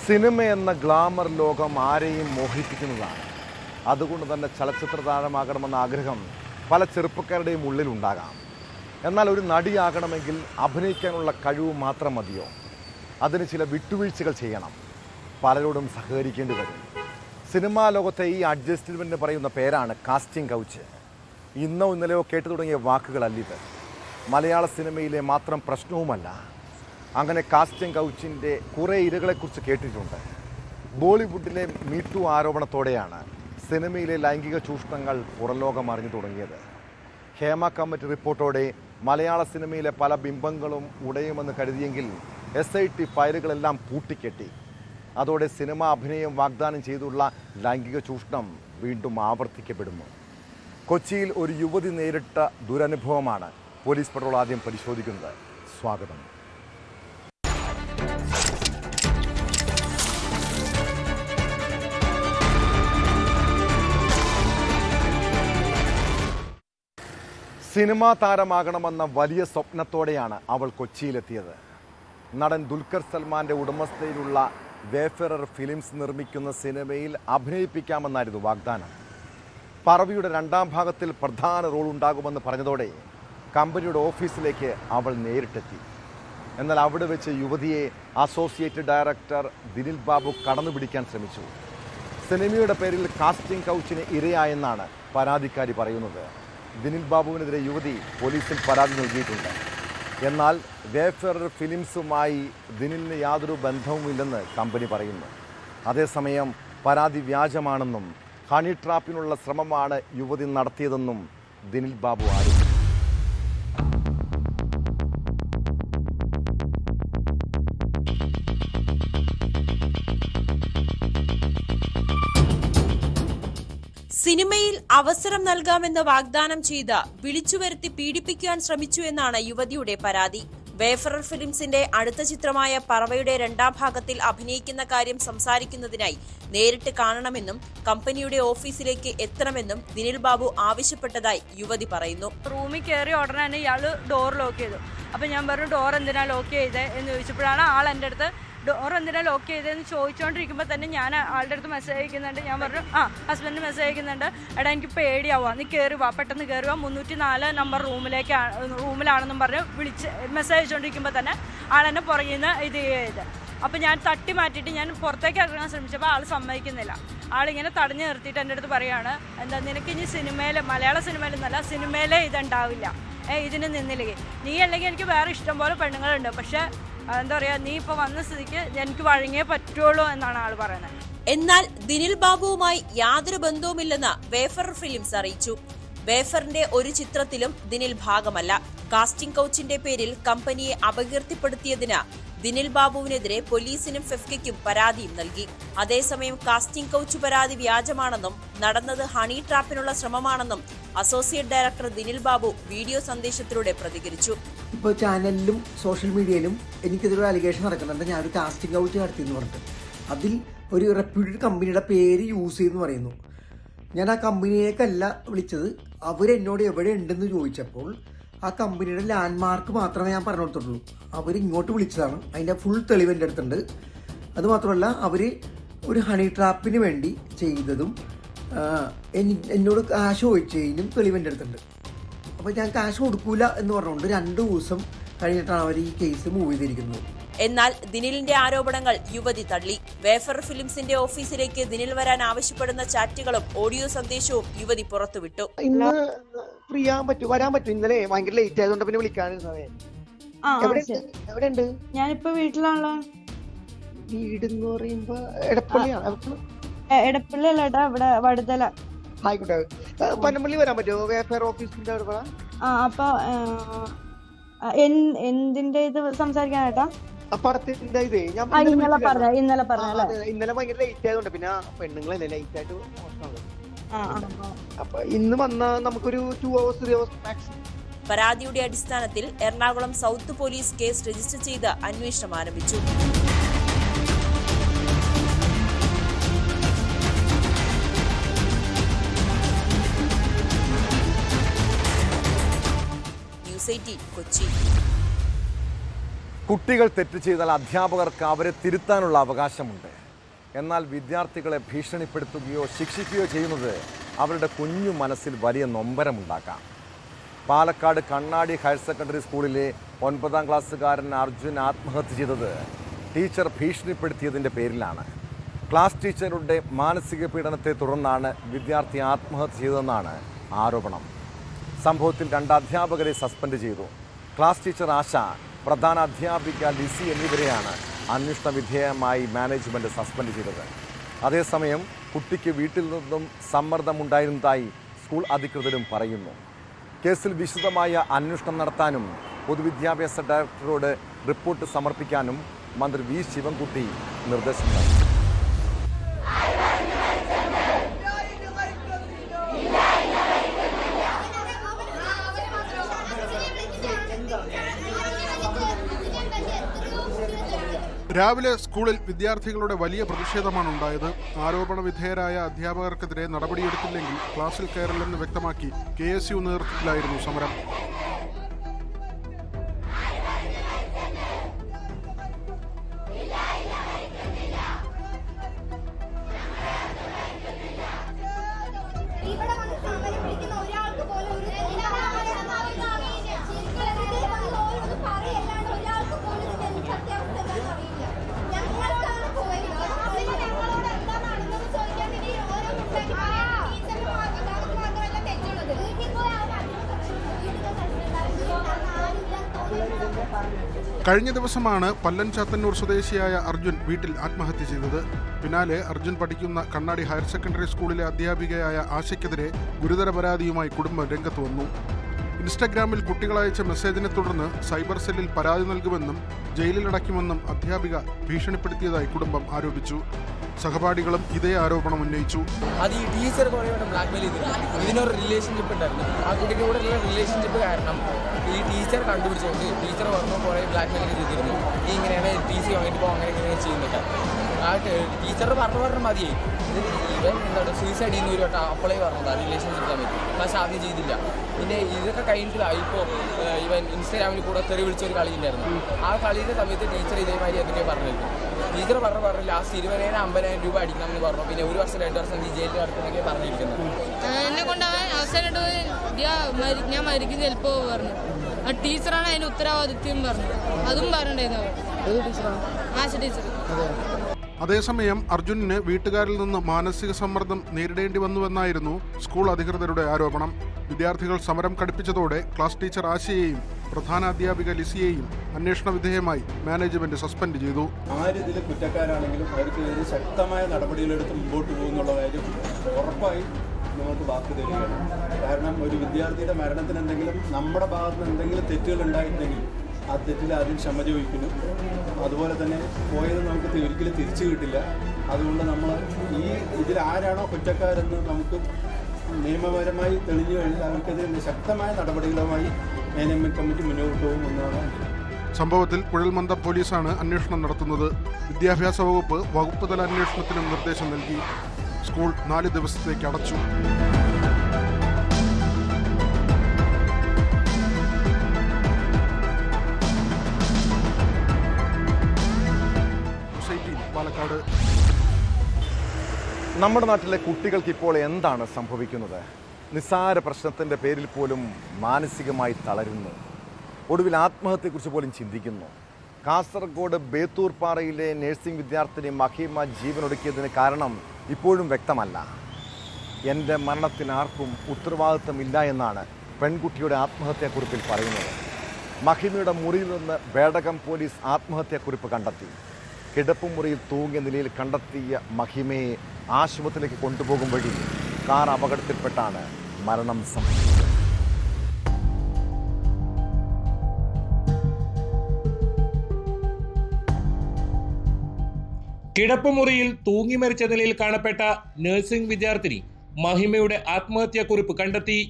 Cinema എന്ന glamour ലോകം ആരെയും മോഹിപ്പിക്കുന്നതാണ്. അതുകൊണ്ട് തന്നെ ചലച്ചിത്ര താരമാകണമെന്ന ആഗ്രഹം പല ചെറുപ്പക്കാരുടെയും ഉള്ളിലുണ്ടാകാം. എന്നാൽ ഒരു നടിയാകണമെങ്കിൽ അഭിനയിക്കാനുള്ള കഴിവ് മാത്രം മതിയോ? അതിന് ചില വിട്ടുവീഴ്ചകൾ ചെയ്യണം, പലരോടും സഹകരിക്കേണ്ടി വരും. സിനിമാ ലോകത്തെ ഈ അഡ്ജസ്റ്റ്മെൻറ്റിന് പറയുന്ന പേരാണ് കാസ്റ്റിംഗ് കൗച്ച്. ഇന്നോ ഇന്നലെയോ കേട്ടു തുടങ്ങിയ വാക്കുകളല്ലിത്. മലയാള സിനിമയിലെ മാത്രം പ്രശ്നവുമല്ല. അങ്ങനെ കാസ്റ്റിംഗ് കൗച്ചിൻ്റെ കുറേ ഇരകളെക്കുറിച്ച് കേട്ടിട്ടുണ്ട്. ബോളിവുഡിലെ മീറ്റു ആരോപണത്തോടെയാണ് സിനിമയിലെ ലൈംഗിക ചൂഷണങ്ങൾ പുറംലോകം അറിഞ്ഞു തുടങ്ങിയത്. ഹേമ കമ്മിറ്റി റിപ്പോർട്ടോടെ മലയാള സിനിമയിലെ പല ബിംബങ്ങളും ഉടയുമെന്ന് കരുതിയെങ്കിൽ SIT ഫയലുകളെല്ലാം പൂട്ടിക്കെട്ടി. അതോടെ സിനിമ അഭിനയം വാഗ്ദാനം ചെയ്തുള്ള ലൈംഗിക ചൂഷണം വീണ്ടും ആവർത്തിക്കപ്പെടുന്നു. കൊച്ചിയിൽ ഒരു യുവതി നേരിട്ട ദുരനുഭവമാണ് പോലീസ് പട്രോൾ ആദ്യം പരിശോധിക്കുന്നത്. സ്വാഗതം. സിനിമാ താരമാകണമെന്ന വലിയ സ്വപ്നത്തോടെയാണ് അവൾ കൊച്ചിയിലെത്തിയത്. നടൻ ദുൽഖർ സൽമാന്റെ ഉടമസ്ഥയിലുള്ള വേഫെറർ ഫിലിംസ് നിർമ്മിക്കുന്ന സിനിമയിൽ അഭിനയിപ്പിക്കാമെന്നായിരുന്നു വാഗ്ദാനം. പറവിയുടെ രണ്ടാം ഭാഗത്തിൽ പ്രധാന റോൾ ഉണ്ടാകുമെന്ന് പറഞ്ഞതോടെ കമ്പനിയുടെ ഓഫീസിലേക്ക് അവൾ നേരിട്ടെത്തി. എന്നാൽ അവിടെ വെച്ച് യുവതിയെ അസോസിയേറ്റ് ഡയറക്ടർ ദിനിൽ ബാബു കടന്നുപിടിക്കാൻ ശ്രമിച്ചു. സിനിമയുടെ പേരിൽ കാസ്റ്റിംഗ് കൗച്ചിന് ഇരയായെന്നാണ് പരാതിക്കാരി പറയുന്നത്. ദിനിൽ ബാബുവിനെതിരെ യുവതി പോലീസിൽ പരാതി നൽകിയിട്ടുണ്ട്. എന്നാൽ വേഫെറർ ഫിലിംസുമായി ദിനിലിന് യാതൊരു ബന്ധവുമില്ലെന്ന് കമ്പനി പറയുന്നു. അതേസമയം പരാതി വ്യാജമാണെന്നും ഹണി ട്രാപ്പിനുള്ള ശ്രമമാണ് യുവതി നടത്തിയതെന്നും ദിനിൽ ബാബു ആരോപിച്ചു. സിനിമയിൽ അവസരം നൽകാമെന്ന് വാഗ്ദാനം ചെയ്ത് വിളിച്ചുവരുത്തി പീഡിപ്പിക്കാൻ ശ്രമിച്ചു എന്നാണ് യുവതിയുടെ പരാതി. വേഫറർ ഫിലിംസിന്റെ അടുത്ത ചിത്രമായ പറവയുടെ രണ്ടാം ഭാഗത്തിൽ അഭിനയിക്കുന്ന കാര്യം സംസാരിക്കുന്നതിനായി നേരിട്ട് കാണണമെന്നും കമ്പനിയുടെ ഓഫീസിലേക്ക് എത്തണമെന്നും ദിനിൽ ബാബു ആവശ്യപ്പെട്ടതായി യുവതി പറയുന്നു. റൂമിൽ കയറി ഉടനെ തന്നെ ഇയാള് ഡോർ ലോക്ക് ചെയ്തു. അപ്പൊ ഞാൻ പറഞ്ഞു ഡോർ എന്തിനാ ലോക്ക് ചെയ്തേ എന്ന് ചോദിച്ചപ്പോഴാണ് ആൾ എൻ്റെ അടുത്ത് ഡോർ എന്തിനാ ലോക്ക് ചെയ്തതെന്ന് ചോദിച്ചുകൊണ്ടിരിക്കുമ്പോൾ തന്നെ ഞാൻ ആളുടെ അടുത്ത് മെസ്സേജ് അയക്കുന്നുണ്ട്. ഞാൻ പറഞ്ഞു ഹസ്ബൻഡ് മെസ്സേജ് അയക്കുന്നുണ്ട്, എടാ എനിക്ക് പേടിയാവുക, നീ കയറി വാ, പെട്ടെന്ന് കയറി വാ, 304 നമ്പർ റൂമിലാണെന്നും പറഞ്ഞ് മെസ്സേജ് അയച്ചുകൊണ്ടിരിക്കുമ്പോൾ തന്നെ ആളെന്നെ പുറകിൽ നിന്ന് ഇത് ചെയ്ത്. അപ്പോൾ ഞാൻ തട്ടി മാറ്റിയിട്ട് ഞാൻ പുറത്തേക്ക് ഇറങ്ങാൻ ശ്രമിച്ചപ്പോൾ ആൾ സമ്മതിക്കുന്നില്ല. ആളിങ്ങനെ തടഞ്ഞു നിർത്തിയിട്ട് എൻ്റെ അടുത്ത് പറയുകയാണ്, എന്താ നിനക്ക് ഇനി സിനിമയിൽ, മലയാള സിനിമയിൽ എന്നല്ല സിനിമയിലേ ഇതുണ്ടാവില്ല, ഇതിന് നിന്നില്ലെങ്കിൽ നീ അല്ലെങ്കിൽ എനിക്ക് വേറെ ഇഷ്ടംപോലെ പെണ്ണുങ്ങളുണ്ട്, പക്ഷേ എന്താ പറയുക, നീ ഇപ്പോൾ വന്ന സ്ഥിതിക്ക് എനിക്ക് വഴങ്ങിയേ പറ്റുള്ളൂ എന്നാണ് ആൾ പറയുന്നത്. എന്നാൽ ദിനിൽ ബാബുവുമായി യാതൊരു ബന്ധവുമില്ലെന്ന് വേഫറർ ഫിലിംസ് അറിയിച്ചു. വേഫറിന്റെ ഒരു ചിത്രത്തിലും ദിനിൽ ഭാഗമല്ല. കാസ്റ്റിംഗ് കൗച്ചിന്റെ പേരിൽ കമ്പനിയെ അപകീർത്തിപ്പെടുത്തിയതിന് ദിനിൽ ബാബുവിനെതിരെ പോലീസിനും ഫെഫ്കയ്ക്കും പരാതിയും നൽകി. അതേസമയം കാസ്റ്റിംഗ് കൗച്ച് പരാതി വ്യാജമാണെന്നും നടന്നത് ഹണി ട്രാപ്പിനുള്ള ശ്രമമാണെന്നും associate director Dinil Babu video സന്ദേശത്തിലൂടെ പ്രതികരിച്ചു. ഇപ്പോൾ ചാനലിലും സോഷ്യൽ മീഡിയയിലും എനിക്കിതൊരു അലിഗേഷൻ നടക്കുന്നുണ്ട്, ഞാനൊരു കാസ്റ്റിംഗ് കൗച്ച് നടത്തിയെന്ന് പറഞ്ഞിട്ട്. അതിൽ ഒരു റെപ്യൂട്ടഡ് കമ്പനിയുടെ പേര് യൂസ് ചെയ്തെന്ന് പറയുന്നു. ഞാൻ ആ കമ്പനിയേക്കല്ല വിളിച്ചത്. അവരെന്നോട് എവിടെ ഉണ്ടെന്ന് ചോദിച്ചപ്പോൾ ആ കമ്പനിയുടെ ലാൻഡ്മാർക്ക് മാത്രമേ ഞാൻ പറഞ്ഞു കൊടുത്തുള്ളൂ. അവരിങ്ങോട്ട് വിളിച്ചതാണ്, അതിൻ്റെ ഫുൾ തെളിവ് എൻ്റെ അടുത്തുണ്ട്. അതുമാത്രമല്ല അവർ ഒരു ഹണി ട്രാപ്പിന് വേണ്ടി ചെയ്തതും എന്നോട് കാശ് ചോദിച്ചതിനും തെളിവ് എൻ്റെ അടുത്തുണ്ട്. അപ്പോൾ ഞാൻ കാശ് കൊടുക്കൂല എന്ന് പറഞ്ഞുകൊണ്ട് 2 ദിവസം കഴിഞ്ഞിട്ടാണ് അവർ ഈ കേസ് മൂവ് ചെയ്തിരിക്കുന്നത്. എന്നാൽ ദിനിലിന്റെ ആരോപണങ്ങൾ യുവതി തള്ളി. വേഫറർ ഫിലിംസിന്റെ ഓഫീസിലേക്ക് ദിനിൽ വരാൻ ആവശ്യപ്പെടുന്ന ചാറ്റുകളും ഓഡിയോ സന്ദേശവും യുവതി പുറത്തുവിട്ടു. ഇന്ന് ഫ്രീ ആകാൻ പറ്റും, വരാൻ പറ്റും. ഇന്നലെ ഭയങ്കര ലേറ്റ് ആയതുകൊണ്ട് പിന്നെ വിളിക്കാനിരുന്നതേ. എവിടെയുണ്ട്? ഞാനിപ്പോ വീട്ടിലാണല്ലോ. വീട് എന്ന് പറയുമ്പോ എടപ്പള്ളിയാണ്. എടപ്പള്ളി അല്ലേട്ടാ, ഇവിടെ വടുതല. ആയിക്കോട്ടെ, പനമ്പള്ളി വരാൻ പറ്റുമോ? വേഫെയർ ഓഫീസിന്റെ അവിടെ. അപ്പൊ എന്തിന്റെ ഇത് സംസാരിക്കാനേട്ടാ? പടത്തിന്റെ ഇതേ ഞാൻ ഇന്നലെ പറഞ്ഞ ഇന്നലെ ഭയങ്കര ലേറ്റ് ആയതുകൊണ്ട്, പിന്നെ പെണ്ണുങ്ങളല്ലേ ലേറ്റ് ആയിട്ട് അപ്പൊ ഇന്ന് വന്ന നമുക്കൊരു 2 hours 3 hours മാക്സിമം. പരാതിയുടെ അടിസ്ഥാനത്തിൽ Ernakulam south police case register ചെയ്ത് അന്വേഷണം ആരംഭിച്ചു. ന്യൂസ് 18 കൊച്ചി. കുട്ടികൾ തെറ്റ് ചെയ്താൽ അധ്യാപകർക്ക് അവരെ തിരുത്താനുള്ള അവകാശമുണ്ട്. എന്നാൽ വിദ്യാർത്ഥികളെ ഭീഷണിപ്പെടുത്തുകയോ ശിക്ഷിക്കുകയോ ചെയ്യുന്നത് അവരുടെ കുഞ്ഞു മനസ്സിൽ വലിയ നൊമ്പരമുണ്ടാക്കാം. പാലക്കാട് കണ്ണാടി ഹയർ സെക്കൻഡറി സ്കൂളിലെ 9ാം ക്ലാസ്സുകാരൻ അർജുൻ ആത്മഹത്യ ചെയ്തത് ടീച്ചർ ഭീഷണിപ്പെടുത്തിയതിൻ്റെ പേരിലാണ്. ക്ലാസ് ടീച്ചറുടെ മാനസിക പീഡനത്തെ തുടർന്നാണ് വിദ്യാർത്ഥി ആത്മഹത്യ ചെയ്തതെന്നാണ് ആരോപണം. സംഭവത്തിൽ 2 അധ്യാപകരെ സസ്പെൻഡ് ചെയ്തു. ക്ലാസ് ടീച്ചർ ആശ, പ്രധാന അധ്യാപിക ലിസി എന്നിവരെയാണ് അന്വേഷണ വിധേയമായി മാനേജ്മെൻറ്റ് സസ്പെൻഡ് ചെയ്തത്. അതേസമയം കുട്ടിക്ക് വീട്ടിൽ നിന്നും സമ്മർദ്ദമുണ്ടായിരുന്നതായി സ്കൂൾ അധികൃതരും പറയുന്നു. കേസിൽ വിശദമായ അന്വേഷണം നടത്താനും പൊതുവിദ്യാഭ്യാസ ഡയറക്ടറോട് റിപ്പോർട്ട് സമർപ്പിക്കാനും മന്ത്രി വി ശിവൻകുട്ടി നിർദ്ദേശം നൽകി. രാവിലെ സ്കൂളിൽ വിദ്യാർത്ഥികളുടെ വലിയ പ്രതിഷേധമാണ് ഉണ്ടായത്. ആരോപണ വിധേയരായ അധ്യാപകർക്കെതിരെ നടപടിയെടുത്തില്ലെങ്കിൽ ക്ലാസ്സിൽ കയറില്ലെന്ന് വ്യക്തമാക്കി KSU നേതൃത്വത്തിലായിരുന്നു സമരം. കഴിഞ്ഞ ദിവസമാണ് പല്ലൻ ചാത്തന്നൂർ സ്വദേശിയായ അർജുൻ വീട്ടിൽ ആത്മഹത്യ ചെയ്തത്. പിന്നാലെ അർജുൻ പഠിക്കുന്ന കണ്ണാടി ഹയർ സെക്കൻഡറി സ്കൂളിലെ അധ്യാപികയായ ആശയ്ക്കെതിരെ ഗുരുതര പരാതിയുമായി കുടുംബം രംഗത്ത് വന്നു. ഇൻസ്റ്റഗ്രാമിൽ കുട്ടികൾ അയച്ച മെസ്സേജിനെ തുടർന്ന് സൈബർ സെല്ലിൽ പരാതി നൽകുമെന്നും ജയിലിലടയ്ക്കുമെന്നും അധ്യാപിക ഭീഷണിപ്പെടുത്തിയതായി കുടുംബം ആരോപിച്ചു. സഹപാഠികളും ഇതേ ആരോപണം ഉന്നയിച്ചു. അത് ഈ ടീച്ചർ കുറേ ബ്ലാക്ക്മെയിൽ ചെയ്തിട്ടുണ്ട്. ഇതിനൊരു റിലേഷൻഷിപ്പ് ഉണ്ടായിരുന്നു. ആ കുട്ടിയുടെ കൂടെയുള്ള റിലേഷൻഷിപ്പ് കാരണം ഈ ടീച്ചർ കണ്ടുപിടിച്ചുകൊണ്ട് ടീച്ചർ പറഞ്ഞു കുറേ ബ്ലാക്ക്മെയിൽ ചെയ്തിരുന്നു. ഈ ഇങ്ങനെയാണ് ടീച്ചർ വാങ്ങിയിട്ട് പോകും, അങ്ങനെ ഇങ്ങനെ ചെയ്യുന്നില്ല. ആ ടീച്ചർ പറഞ്ഞു മതിയായി. ഇവൻ എന്താണ് സൂയിസൈഡ് ചെയ്യുന്ന ഒരു വട്ടം അപ്പോളേ പറഞ്ഞതാണ് റിലേഷൻഷിപ്പ് സമയത്ത്. പക്ഷെ ആദ്യം ചെയ്തില്ല. പിന്നെ ഇതൊക്കെ കഴിഞ്ഞിട്ടില്ല. ഇപ്പോൾ ഇവൻ ഇൻസ്റ്റാഗ്രാമിൽ കൂടെ തെറി വിളിച്ചൊരു കളിയില്ലായിരുന്നു. ആ കളിയുടെ സമയത്ത് ടീച്ചർ ഇതേമാതിരി എന്തൊക്കെയോ പറഞ്ഞിരുന്നു. ടീച്ചർ പറഞ്ഞു ലാസ്റ്റ് 20,000-50,000 രൂപ അടിക്കണം എന്ന് പറഞ്ഞു. പിന്നെ 1 വർഷം 2 വർഷം ഈ ജയിലിൽ നടക്കുന്നൊക്കെ പറഞ്ഞിരിക്കുന്നത്. എന്നെ കൊണ്ട് അവൻ അവസാനമായിട്ട് ഞാൻ മരിക്കും ചിലപ്പോൾ പറഞ്ഞു. ആ ടീച്ചറാണ് അതിന് ഉത്തരവാദിത്യം പറഞ്ഞു. അതും പറഞ്ഞിട്ടുണ്ടായിരുന്നു ആശ ടീച്ചർ. അതേസമയം അർജുനന് വീട്ടുകാരിൽ നിന്ന് മാനസിക സമ്മർദ്ദം നേരിടേണ്ടി വന്നുവെന്നായിരുന്നു സ്കൂൾ അധികൃതരുടെ ആരോപണം. വിദ്യാർത്ഥികൾ സമരം കടുപ്പിച്ചതോടെ ക്ലാസ് ടീച്ചർ ആശയെയും പ്രധാന അധ്യാപിക ലിസിയെയും അന്വേഷണ വിധേയമായി മാനേജ്മെന്റ് സസ്പെൻഡ് ചെയ്തു. ആരിതിൽ കുറ്റക്കാരാണെങ്കിലും അവർക്കെതിരെ ശക്തമായ നടപടികളെടുത്ത് മുമ്പോട്ട് പോകുന്നുള്ള കാര്യം ഉറപ്പായി നമുക്ക് വാക്ക് തരികയാണ്. കാരണം ഒരു വിദ്യാർത്ഥിയുടെ മരണത്തിന് എന്തെങ്കിലും നമ്മുടെ ഭാഗത്ത് നിന്ന് എന്തെങ്കിലും തെറ്റുകൾ ഉണ്ടായിട്ടുണ്ടെങ്കിൽ ആ തെറ്റിൽ ആദ്യം ക്ഷമ ചോദിക്കുന്നു. അതുപോലെ തന്നെ പോയത് നമുക്ക് ഒരിക്കലും തിരിച്ചു കിട്ടില്ല. അതുകൊണ്ട് നമ്മൾ ഇതിൽ ആരാണോ കുറ്റക്കാരെന്ന് നമുക്ക് നിയമപരമായി തെളിഞ്ഞു കഴിഞ്ഞാൽ അവർക്കെതിരെ ശക്തമായ നടപടികളുമായി മാനേജ്മെന്റ് കമ്മിറ്റി മുന്നോട്ട് പോകുമെന്നാണ്. സംഭവത്തിൽ കുഴൽമന്ദം പോലീസാണ് അന്വേഷണം നടത്തുന്നത്. വിദ്യാഭ്യാസ വകുപ്പ് തല അന്വേഷണത്തിനും നിർദ്ദേശം നൽകി. സ്കൂൾ 4 ദിവസത്തേക്ക് അടച്ചു. പാലക്കാട്. നമ്മുടെ നാട്ടിലെ കുട്ടികൾക്ക് ഇപ്പോൾ എന്താണ് സംഭവിക്കുന്നത്? നിസ്സാര പ്രശ്നത്തിൻ്റെ പേരിൽ പോലും മാനസികമായി തളരുന്നു. ഒടുവിൽ ആത്മഹത്യയെക്കുറിച്ച് പോലും ചിന്തിക്കുന്നു. കാസർഗോഡ് ബേത്തൂർപ്പാറയിലെ നഴ്സിംഗ് വിദ്യാർത്ഥിനി മഹിമ ജീവനൊടുക്കിയതിന് കാരണം ഇപ്പോഴും വ്യക്തമല്ല. എൻ്റെ മരണത്തിന് ആർക്കും ഉത്തരവാദിത്തമില്ല എന്നാണ് പെൺകുട്ടിയുടെ ആത്മഹത്യാക്കുറിപ്പിൽ പറയുന്നത്. മഹിമയുടെ മുറിയിൽ നിന്ന് ബേഡകം പോലീസ് ആത്മഹത്യാക്കുറിപ്പ് കണ്ടെത്തി. കിടപ്പുമുറിയിൽ തൂങ്ങിയ നിലയിൽ കണ്ടെത്തിയ മഹിമയെ ആശുപത്രിയിലേക്ക് കൊണ്ടുപോകും വഴി കാർ അപകടത്തിൽപ്പെട്ടാണ് മരണം സംഭവിച്ചത്. കിടപ്പുമുറിയിൽ തൂങ്ങി മരിച്ച നിലയിൽ കാണപ്പെട്ട നഴ്സിംഗ് വിദ്യാർത്ഥിനി മഹിമയുടെ ആത്മഹത്യാക്കുറിപ്പ് കണ്ടെത്തി.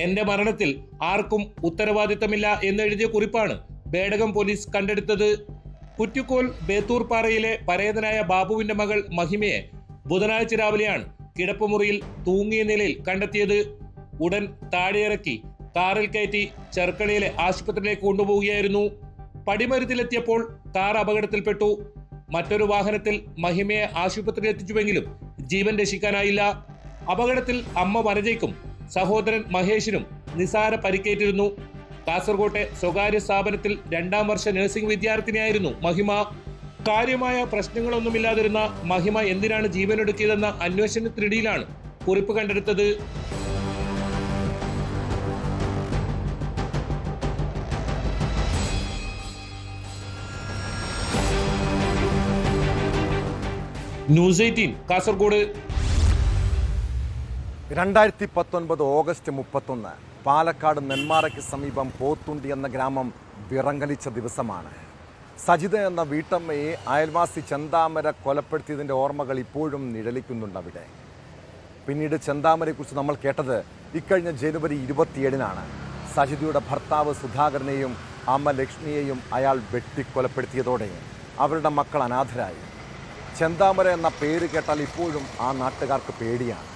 എന്റെ മരണത്തിൽ ആർക്കും ഉത്തരവാദിത്തമില്ല എന്നെഴുതിയ കുറിപ്പാണ് ബേഡകം പോലീസ് കണ്ടെടുത്തത്. കുറ്റിക്കോൽ ബേത്തൂർപ്പാറയിലെ പരേതനായ ബാബുവിന്റെ മകൾ മഹിമയെ ബുധനാഴ്ച രാവിലെയാണ് കിടപ്പുമുറിയിൽ തൂങ്ങിയ നിലയിൽ കണ്ടെത്തിയത്. ഉടൻ താഴെയിറക്കി കാറിൽ കയറ്റി ചെർക്കളയിലെ ആശുപത്രിയിലേക്ക് കൊണ്ടുപോവുകയായിരുന്നു. പടിമരുത്തിലെത്തിയപ്പോൾ കാർ അപകടത്തിൽപ്പെട്ടു. മറ്റൊരു വാഹനത്തിൽ മഹിമയെ ആശുപത്രിയിൽ എത്തിച്ചുവെങ്കിലും ജീവൻ രക്ഷിക്കാനായില്ല. അപകടത്തിൽ അമ്മ വനജയ്ക്കും സഹോദരൻ മഹേഷിനും നിസാര പരിക്കേറ്റിരുന്നു. കാസർകോട്ടെ സ്വകാര്യ സ്ഥാപനത്തിൽ 2ാം വർഷ നഴ്സിംഗ് വിദ്യാർത്ഥിനിയായിരുന്നു മഹിമ. കാര്യമായ പ്രശ്നങ്ങളൊന്നുമില്ലാതിരുന്ന മഹിമ എന്തിനാണ് ജീവനൊടുക്കിയതെന്ന അന്വേഷണത്തിനിടയിലാണ് കുറിപ്പ് കണ്ടെടുത്തത്. ന്യൂസ് 18 കാസർഗോഡ്. 2019 ഓഗസ്റ്റ് 31 പാലക്കാട് നെന്മാറയ്ക്ക് സമീപം പോത്തുണ്ടി എന്ന ഗ്രാമം വിറങ്ങലിച്ച ദിവസമാണ്. സജിത എന്ന വീട്ടമ്മയെ അയൽവാസി ചെന്താമര കൊലപ്പെടുത്തിയതിൻ്റെ ഓർമ്മകൾ ഇപ്പോഴും നിഴലിക്കുന്നുണ്ട് അവിടെ. പിന്നീട് ചെന്താമരയെക്കുറിച്ച് നമ്മൾ കേട്ടത് ഇക്കഴിഞ്ഞ ജനുവരി 27-നാണ്. സജിതയുടെ ഭർത്താവ് സുധാകരനെയും അമ്മ ലക്ഷ്മിയെയും അയാൾ വെട്ടിക്കൊലപ്പെടുത്തിയതോടെ അവരുടെ മക്കൾ അനാഥരായി. ചെന്താമര എന്ന പേര് കേട്ടാൽ ഇപ്പോഴും ആ നാട്ടുകാർക്ക് പേടിയാണ്.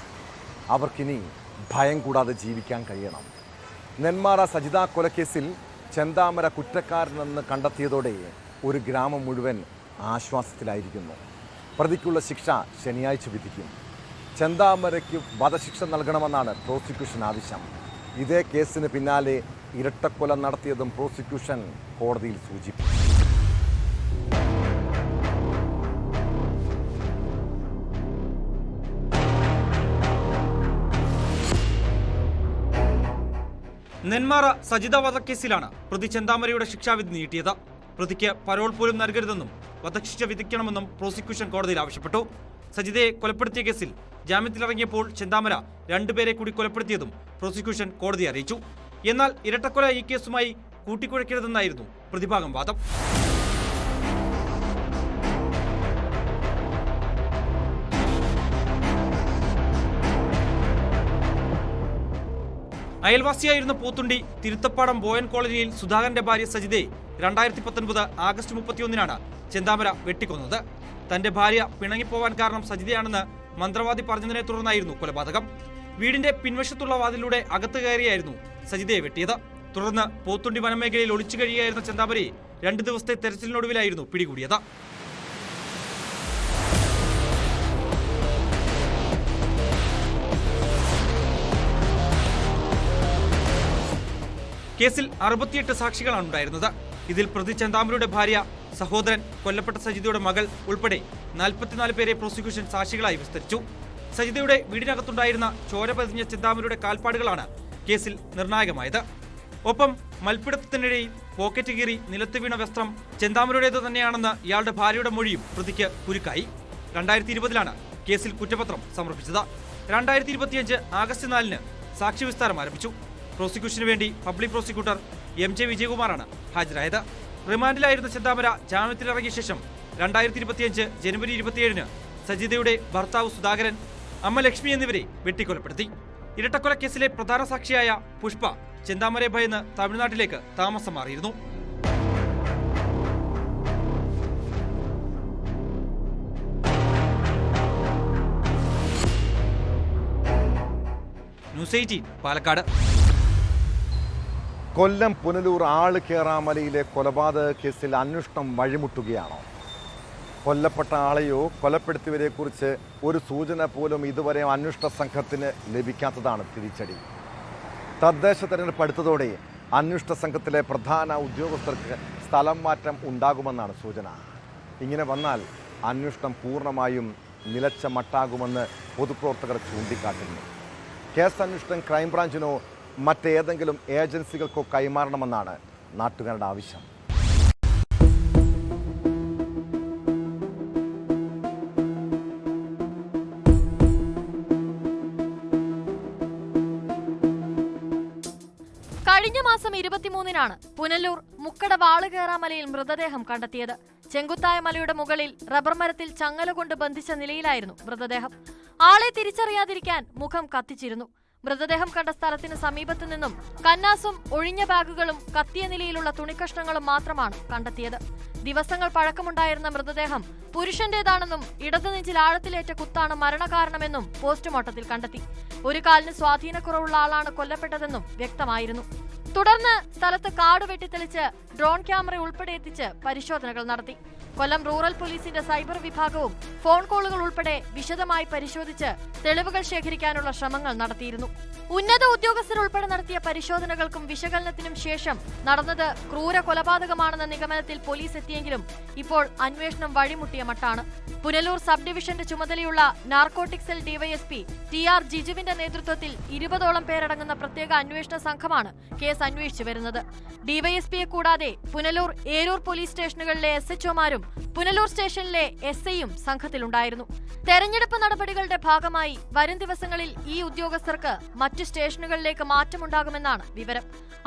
അവർക്കിനി ഭയം കൂടാതെ ജീവിക്കാൻ കഴിയണം. നെന്മാറ സജിത കൊലക്കേസിൽ ചെന്താമര കുറ്റക്കാരനെന്ന് കണ്ടെത്തിയതോടെ ഒരു ഗ്രാമം മുഴുവൻ ആശ്വാസത്തിലായിരിക്കുന്നു. പ്രതിക്കുള്ള ശിക്ഷ ശനിയാഴ്ച വിധിക്കും. ചെന്താമരയ്ക്ക് വധശിക്ഷ നൽകണമെന്നാണ് പ്രോസിക്യൂഷൻ ആവശ്യം. ഇതേ കേസിന് പിന്നാലെ ഇരട്ടക്കൊല നടത്തിയതും പ്രോസിക്യൂഷൻ കോടതിയിൽ സൂചിപ്പിച്ചു. നെന്മാറ സജിത വധക്കേസിലാണ് പ്രതി ചെന്താമരയുടെ ശിക്ഷാവിധി നീട്ടിയത്. പ്രതിക്ക് പരോൾ പോലും നൽകരുതെന്നും വധശിക്ഷ വിധിക്കണമെന്നും പ്രോസിക്യൂഷൻ കോടതിയിൽ ആവശ്യപ്പെട്ടു. സജിതയെ കൊലപ്പെടുത്തിയ കേസിൽ ജാമ്യത്തിലിറങ്ങിയപ്പോൾ ചെന്താമര 2 പേരെ കൂടി കൊലപ്പെടുത്തിയതും പ്രോസിക്യൂഷൻ കോടതിയെ അറിയിച്ചു. എന്നാൽ ഇരട്ടക്കൊല ഈ കേസുമായി കൂട്ടിക്കുഴയ്ക്കരുതെന്നായിരുന്നു പ്രതിഭാഗം വാദം. അയൽവാസിയായിരുന്ന പോത്തുണ്ടി തിരുത്തപ്പാടം ബോയൻ കോളനിയിൽ സുധാകരന്റെ ഭാര്യ സജിതയെ 2019 ആഗസ്റ്റ് 31-നാണ് ചെന്താമര വെട്ടിക്കൊന്നത്. തന്റെ ഭാര്യ പിണങ്ങിപ്പോവാൻ കാരണം സജിതയാണെന്ന് മന്ത്രവാദി പറഞ്ഞതിനെ തുടർന്നായിരുന്നു കൊലപാതകം. വീടിന്റെ പിൻവശത്തുള്ള വാതിലൂടെ അകത്ത് കയറിയായിരുന്നു സജിതയെ വെട്ടിയത്. തുടർന്ന് പോത്തുണ്ടി വനമേഖലയിൽ ഒളിച്ചു കഴിയുകയായിരുന്ന ചെന്താമരയെ 2 ദിവസത്തെ തെരച്ചിലിനൊടുവിലായിരുന്നു പിടികൂടിയത്. കേസിൽ 68 സാക്ഷികളാണ് ഉണ്ടായിരുന്നത്. ഇതിൽ പ്രതി ചെന്താമരയുടെ ഭാര്യ, സഹോദരൻ, കൊല്ലപ്പെട്ട സജിതയുടെ മകൾ ഉൾപ്പെടെ 44 പേരെ പ്രോസിക്യൂഷൻ സാക്ഷികളായി വിസ്തരിച്ചു. സജിതയുടെ വീടിനകത്തുണ്ടായിരുന്ന ചോര പതിഞ്ഞ ചെന്താമരയുടെ കാൽപ്പാടുകളാണ് കേസിൽ നിർണായകമായത്. ഒപ്പം മൽപ്പിടുത്തത്തിനിടയിൽ പോക്കറ്റ് കീറി നിലത്ത് വീണ വസ്ത്രം ചെന്താമരയുടേത് തന്നെയാണെന്ന് ഇയാളുടെ ഭാര്യയുടെ മൊഴിയും പ്രതിക്ക് കുരുക്കായി. 2020-ലാണ് കേസിൽ കുറ്റപത്രം സമർപ്പിച്ചത്. 2025 ആഗസ്റ്റ് 4-ന് സാക്ഷി വിസ്താരം ആരംഭിച്ചു. പ്രോസിക്യൂഷന് വേണ്ടി പബ്ലിക് പ്രോസിക്യൂട്ടർ MJ വിജയകുമാറാണ് ഹാജരായത്. റിമാൻഡിലായിരുന്ന ചെന്താമര ജാമ്യത്തിലിറങ്ങിയ ശേഷം 2025 ജനുവരി 27-ന് സജിതയുടെ ഭർത്താവ് സുധാകരൻ, അമ്മ ലക്ഷ്മി എന്നിവരെ വെട്ടിക്കൊലപ്പെടുത്തി. ഇരട്ടക്കൊലക്കേസിലെ പ്രധാന സാക്ഷിയായ പുഷ്പ ചെന്താമരയെ ഭയന്ന് തമിഴ്നാട്ടിലേക്ക് താമസം മാറിയിരുന്നു. ന്യൂസ് 18 പാലക്കാട്. കൊല്ലം പുനലൂർ ആളുകേറാമലയിലെ കൊലപാതക കേസിൽ അന്വേഷണം വഴിമുട്ടുകയാണോ? കൊല്ലപ്പെട്ട ആളെയോ കൊലപ്പെടുത്തിയവരെക്കുറിച്ച് ഒരു സൂചന പോലും ഇതുവരെ അന്വേഷണ സംഘത്തിന് ലഭിക്കാത്തതാണ് തിരിച്ചടി. തദ്ദേശ തെരഞ്ഞെടുപ്പ് അടുത്തതോടെ അന്വേഷണ സംഘത്തിലെ പ്രധാന ഉദ്യോഗസ്ഥർക്ക് സ്ഥലം മാറ്റം ഉണ്ടാകുമെന്നാണ് സൂചന. ഇങ്ങനെ വന്നാൽ അന്വേഷണം പൂർണ്ണമായും നിലച്ച മട്ടാകുമെന്ന് പൊതുപ്രവർത്തകർ ചൂണ്ടിക്കാട്ടുന്നു. കേസ് അന്വേഷണം ക്രൈംബ്രാഞ്ചിനോ മറ്റേതെങ്കിലും ഏജൻസികൾക്കോ കൈമാറണമെന്നാണ് നാട്ടുകാരുടെ ആവശ്യം. കഴിഞ്ഞ മാസം 23-നാണ് പുനലൂർ മുക്കട വാളുകേറാമലയിൽ മൃതദേഹം കണ്ടെത്തിയത്. ചെങ്കുത്തായ മലയുടെ മുകളിൽ റബ്ബർ മരത്തിൽ ചങ്ങല കൊണ്ട് ബന്ധിച്ച നിലയിലായിരുന്നു മൃതദേഹം. ആളെ തിരിച്ചറിയാതിരിക്കാൻ മുഖം കത്തിച്ചിരുന്നു. മൃതദേഹം കണ്ട സ്ഥലത്തിന് സമീപത്തു നിന്നും കന്നാസും ഒഴിഞ്ഞ ബാഗുകളും കത്തിയ നിലയിലുള്ള തുണിക്കഷ്ണങ്ങളും മാത്രമാണ് കണ്ടെത്തിയത്. ദിവസങ്ങൾ പഴക്കമുണ്ടായിരുന്ന മൃതദേഹം പുരുഷന്റേതാണെന്നും ഇടതുനെഞ്ചിൽ ആഴത്തിലേറ്റ കുത്താണ് മരണകാരണമെന്നും പോസ്റ്റ്മോർട്ടത്തിൽ കണ്ടെത്തി. ഒരു കാലിന് സ്വാധീനക്കുറവുള്ള ആളാണ് കൊല്ലപ്പെട്ടതെന്നും വ്യക്തമായിരുന്നു. തുടർന്ന് സ്ഥലത്ത് കാട് വെട്ടിത്തെളിച്ച് ഡ്രോൺ ക്യാമറ ഉൾപ്പെടെ എത്തിച്ച് പരിശോധനകൾ നടത്തി. കൊല്ലം റൂറൽ പോലീസിന്റെ സൈബർ വിഭാഗവും ഫോൺ കോളുകൾ ഉൾപ്പെടെ വിശദമായി പരിശോധിച്ച് തെളിവുകൾ ശേഖരിക്കാനുള്ള ശ്രമങ്ങൾ നടത്തിയിരുന്നു. ഉന്നത ഉദ്യോഗസ്ഥരുൾപ്പെടെ നടത്തിയ പരിശോധനകൾക്കും വിശകലനത്തിനും ശേഷം നടന്നത് ക്രൂര കൊലപാതകമാണെന്ന നിഗമനത്തിൽ പോലീസ് എത്തിയെങ്കിലും ഇപ്പോൾ അന്വേഷണം വഴിമുട്ടിയ മട്ടാണ്. പുനലൂർ സബ് ഡിവിഷന്റെ ചുമതലയുള്ള നാർക്കോട്ടിക് സെൽ ഡിവൈഎസ്പി TR ജിജുവിന്റെ നേതൃത്വത്തിൽ 20ഓളം പേരടങ്ങുന്ന പ്രത്യേക അന്വേഷണ സംഘമാണ് കേസ് അന്വേഷിച്ചു വരുന്നത്. ഡിവൈഎസ്പിയെ കൂടാതെ പുനലൂർ, ഏരൂർ പോലീസ് സ്റ്റേഷനുകളിലെ SHOമാരും പുനലൂർ സ്റ്റേഷനിലെ SIയും സംഘത്തിലുണ്ടായിരുന്നു. തെരഞ്ഞെടുപ്പ് നടപടികളുടെ ഭാഗമായി വരും ദിവസങ്ങളിൽ ഈ ഉദ്യോഗസ്ഥർക്ക് മറ്റു സ്റ്റേഷനുകളിലേക്ക് മാറ്റമുണ്ടാകുമെന്നാണ് വിവരം.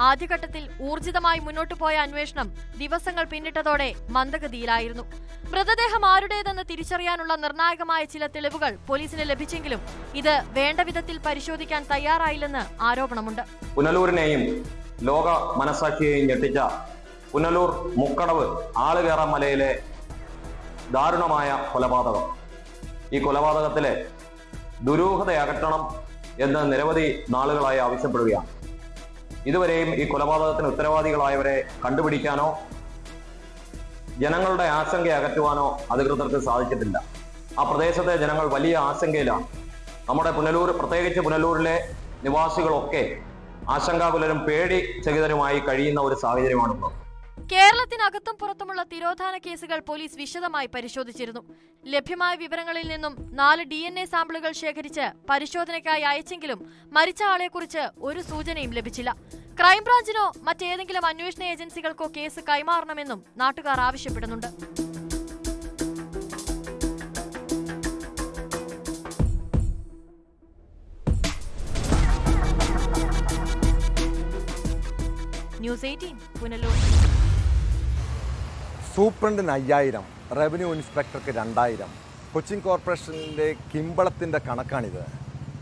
ആദ്യഘട്ടത്തിൽ ഊർജിതമായി മുന്നോട്ടു പോയ അന്വേഷണം ദിവസങ്ങൾ പിന്നിട്ടതോടെ മന്ദഗതിയിലായിരുന്നു. മൃതദേഹം ആരുടേതെന്ന് തിരിച്ചറിയാനുള്ള നിർണായകമായ ചില തെളിവുകൾ പോലീസിന് ലഭിച്ചെങ്കിലും ഇത് വേണ്ട വിധത്തിൽ പരിശോധിക്കാൻ തയ്യാറായില്ലെന്ന് ആരോപണമുണ്ട്. പുനലൂരിനെയും ലോക മനസാക്ഷിയെയും ഞെട്ടിച്ച പുനലൂർ മുക്കടവ് ആളുകേറാം മലയിലെ ദാരുണമായ കൊലപാതകം. ഈ കൊലപാതകത്തിലെ ദുരൂഹത അകറ്റണം എന്ന് നിരവധി നാളുകളായി ആവശ്യപ്പെടുകയാണ്. ഇതുവരെയും ഈ കൊലപാതകത്തിന് ഉത്തരവാദികളായവരെ കണ്ടുപിടിക്കാനോ ജനങ്ങളുടെ ആശങ്ക അകറ്റുവാനോ അധികൃതർക്ക് സാധിച്ചിട്ടില്ല. ആ പ്രദേശത്തെ ജനങ്ങൾ വലിയ ആശങ്കയിലാണ്. നമ്മുടെ പുനലൂർ, പ്രത്യേകിച്ച് പുനലൂരിലെ നിവാസികളൊക്കെ ആശങ്കാകുലരും പേടിചകിതരുമായി കഴിയുന്ന ഒരു സാഹചര്യമാണുള്ളത്. കേരളത്തിനകത്തും പുറത്തുമുള്ള തിരോധാന കേസുകൾ പോലീസ് വിശദമായി പരിശോധിച്ചിരുന്നു. ലഭ്യമായ വിവരങ്ങളിൽ നിന്നും 4 DNA സാമ്പിളുകൾ ശേഖരിച്ച് പരിശോധനയ്ക്കായി അയച്ചെങ്കിലും മരിച്ച ആളെക്കുറിച്ച് ഒരു സൂചനയും ലഭിച്ചില്ല. ക്രൈംബ്രാഞ്ചിനോ മറ്റേതെങ്കിലും അന്വേഷണ ഏജൻസികൾക്കോ കേസ് കൈമാറണമെന്നും നാട്ടുകാർ ആവശ്യപ്പെടുന്നുണ്ട്. ന്യൂസ് 18 പുനലൂർ. സൂപ്രണ്ടിന് 5000, റവന്യൂ ഇൻസ്പെക്ടർക്ക് 2000. കൊച്ചിൻ കോർപ്പറേഷനിലെ കിമ്പളത്തിൻ്റെ കണക്കാണിത്.